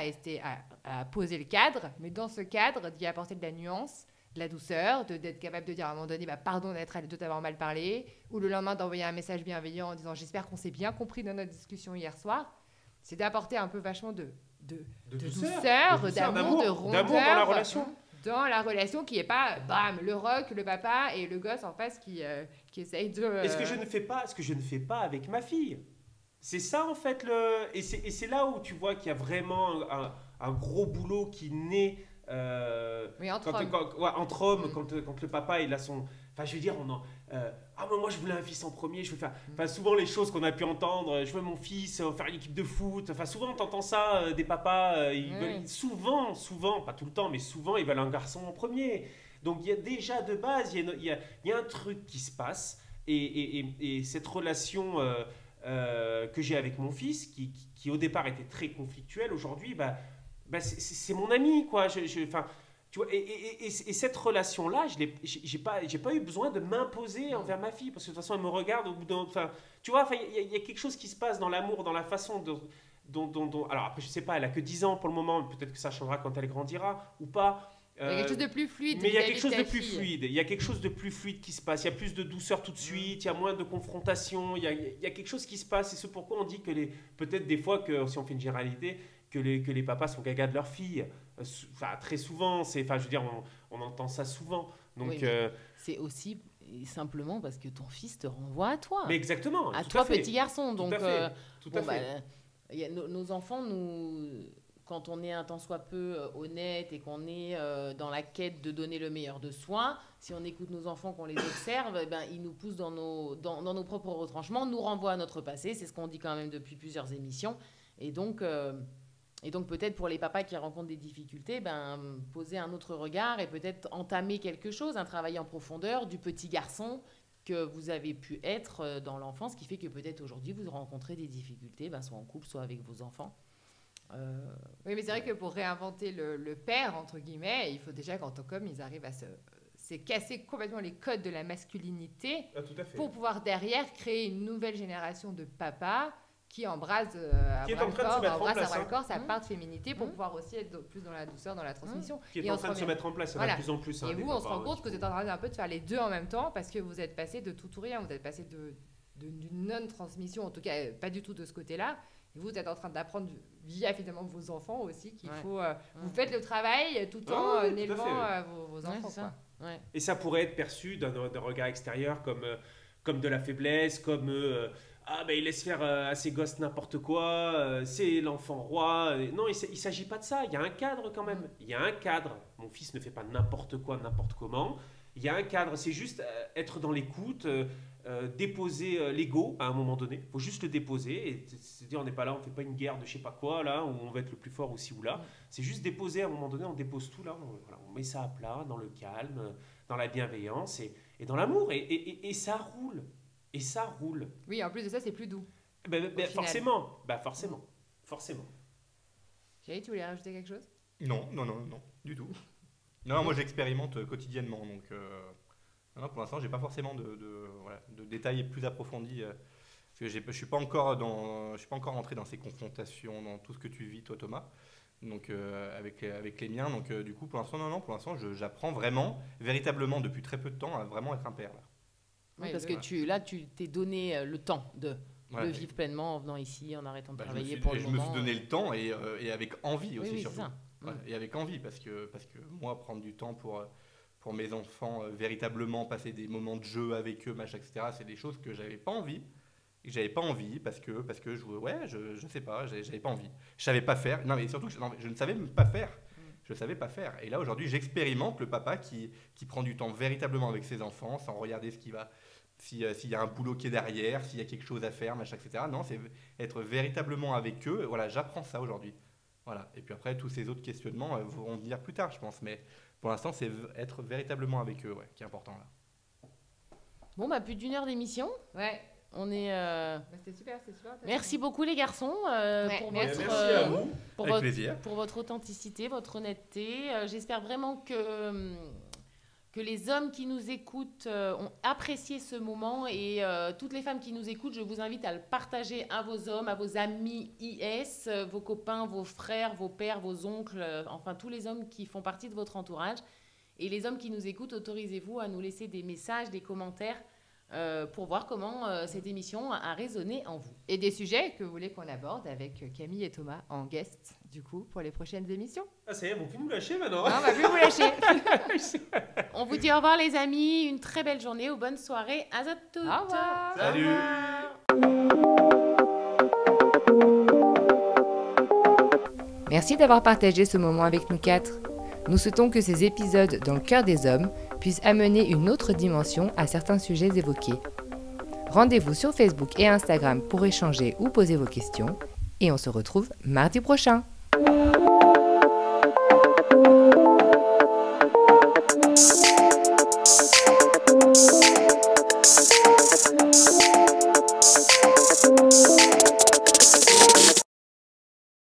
à poser le cadre, mais dans ce cadre, d'y apporter de la nuance, de la douceur, d'être capable de dire à un moment donné, bah, pardon de t'avoir mal parlé, ou le lendemain d'envoyer un message bienveillant en disant j'espère qu'on s'est bien compris dans notre discussion hier soir. C'est d'apporter un peu vachement de douceur, d'amour, de rondeur dans la relation. Dans la relation qui n'est pas, bam, le rock, le papa et le gosse en face qui essaye de... Et ce que je ne fais pas avec ma fille. C'est ça en fait, et c'est là où tu vois qu'il y a vraiment un gros boulot qui naît Oui, entre hommes. entre hommes, quand le papa il a son... Enfin je veux dire, mais moi je voulais un fils en premier, je veux faire... Enfin souvent les choses qu'on a pu entendre, je veux mon fils faire une équipe de foot, enfin souvent t'entends ça, des papas, souvent, pas tout le temps, mais souvent ils veulent un garçon en premier. Donc il y a déjà de base, il y a un truc qui se passe, et cette relation que j'ai avec mon fils, qui au départ était très conflictuelle, aujourd'hui, c'est mon ami, quoi. Tu vois, et cette relation-là, j'ai pas eu besoin de m'imposer envers ma fille, parce que de toute façon, elle me regarde au bout d'un... Enfin, tu vois, il y a quelque chose qui se passe dans l'amour, dans la façon dont... Alors après, je sais pas, elle a que 10 ans pour le moment, peut-être que ça changera quand elle grandira, ou pas. Il y a quelque chose de plus fluide. Mais il y a quelque chose de ta plus fille. fluide. Il y a quelque chose de plus fluide qui se passe. Il y a plus de douceur tout de suite. Il y a moins de confrontation. Il y a quelque chose qui se passe. Et c'est pourquoi on dit que peut-être des fois, que si on fait une généralité, que les papas sont gagas de leurs filles. Enfin, très souvent. Je veux dire, on entend ça souvent. Donc, Oui, c'est aussi simplement parce que ton fils te renvoie à toi. mais exactement. À tout toi, à fait. petit garçon. Donc, Tout à fait. Nos enfants, quand on est un tant soit peu honnête et qu'on est dans la quête de donner le meilleur de soi, si on écoute nos enfants, qu'on les observe, ils nous poussent dans nos propres retranchements, nous renvoient à notre passé. C'est ce qu'on dit quand même depuis plusieurs émissions. Et donc peut-être pour les papas qui rencontrent des difficultés, poser un autre regard et peut-être entamer quelque chose, un travail en profondeur du petit garçon que vous avez pu être dans l'enfance, qui fait que peut-être aujourd'hui vous rencontrez des difficultés, soit en couple, soit avec vos enfants. Oui, mais c'est vrai que pour réinventer le père, entre guillemets, il faut déjà qu'en tant qu'homme, ils arrivent à se casser complètement les codes de la masculinité Tout à fait. pour pouvoir derrière créer une nouvelle génération de papas qui embrasse Qui est en train de se mettre en place, à bras le corps sa Mmh. part de féminité pour Mmh. pouvoir aussi être plus dans la douceur, dans la transmission. Qui est Et en on train de se se rend mettre en place, ça Voilà. va de plus en plus. Et vous, on se rend compte que vous êtes en train un peu de faire les deux en même temps parce que vous êtes passé de tout ou rien. Vous êtes passé d'une non-transmission, en tout cas pas du tout de ce côté-là. Et vous êtes en train d'apprendre via finalement vos enfants aussi qu'il Ouais. faut. Vous faites le travail tout Ah en oui, tout à élevant fait. vos Ouais, enfants. c'est ça. quoi. Ouais. Et ça pourrait être perçu d'un regard extérieur comme de la faiblesse, comme ah ben il laisse faire à ses gosses n'importe quoi, c'est l'enfant roi. Non, il s'agit pas de ça. Il y a un cadre quand même. Il y a un cadre. Mon fils ne fait pas n'importe quoi, n'importe comment. Il y a un cadre. C'est juste être dans l'écoute, déposer l'ego à un moment donné. Il faut juste le déposer et se dire on n'est pas là, on fait pas une guerre de je sais pas quoi là où on va être le plus fort aussi ou là. C'est juste déposer à un moment donné. On dépose tout là. On met ça à plat, dans le calme, dans la bienveillance et dans l'amour et ça roule. Et ça roule. Oui, en plus de ça, c'est plus doux. Forcément. Forcément. Chérie, tu voulais rajouter quelque chose? Non, du tout. Non, moi j'expérimente quotidiennement, donc non, pour l'instant j'ai pas forcément de détails plus approfondis. Parce que je suis pas encore rentré dans ces confrontations, dans tout ce que tu vis toi Thomas, donc avec les miens. Donc du coup pour l'instant j'apprends vraiment, véritablement depuis très peu de temps à vraiment être un père là. Oui, Oui, parce oui. que tu t'es donné le temps de Voilà. le vivre pleinement en venant ici, en arrêtant de Bah, travailler je pour le me moment. suis donné le temps et avec envie aussi Oui, surtout. c'est ça. Ouais, et avec envie parce que moi prendre du temps pour mes enfants, véritablement passer des moments de jeu avec eux, machin, etc. C'est des choses que j'avais pas envie. Et que j'avais pas envie parce que je sais pas, j'avais pas envie. Je savais pas faire. Non mais surtout je ne savais même pas faire. Je savais pas faire. Et là aujourd'hui j'expérimente le papa qui prend du temps véritablement avec ses enfants sans regarder ce qui va. S'il y a un boulot qui est derrière, s'il y a quelque chose à faire, machin, etc. Non, c'est être véritablement avec eux. Voilà, j'apprends ça aujourd'hui. Voilà. Et puis après, tous ces autres questionnements vont venir plus tard, je pense. Mais pour l'instant, c'est être véritablement avec eux qui est important là. Bon, bah, plus d'1 heure d'émission. Ouais, On est. bah, c'était super. Merci beaucoup, les garçons, pour merci. votre. Merci à vous. Pour Avec votre, plaisir. pour votre authenticité, votre honnêteté. J'espère vraiment que les hommes qui nous écoutent ont apprécié ce moment et toutes les femmes qui nous écoutent, je vous invite à le partager à vos hommes, à vos amis IS, vos copains, vos frères, vos pères, vos oncles, enfin tous les hommes qui font partie de votre entourage. Et les hommes qui nous écoutent, autorisez-vous à nous laisser des messages, des commentaires pour voir comment cette émission a résonné en vous. Et des sujets que vous voulez qu'on aborde avec Camille et Thomas en guest, du coup, pour les prochaines émissions. Ah ça y est, vous pouvez nous lâcher maintenant. Non, on va plus vous lâcher. On vous dit au revoir les amis, une très belle journée ou bonne soirée à toutes. Au revoir. Salut. Merci d'avoir partagé ce moment avec nous quatre. Nous souhaitons que ces épisodes dans le cœur des hommes puissent amener une autre dimension à certains sujets évoqués. Rendez-vous sur Facebook et Instagram pour échanger ou poser vos questions. Et on se retrouve mardi prochain.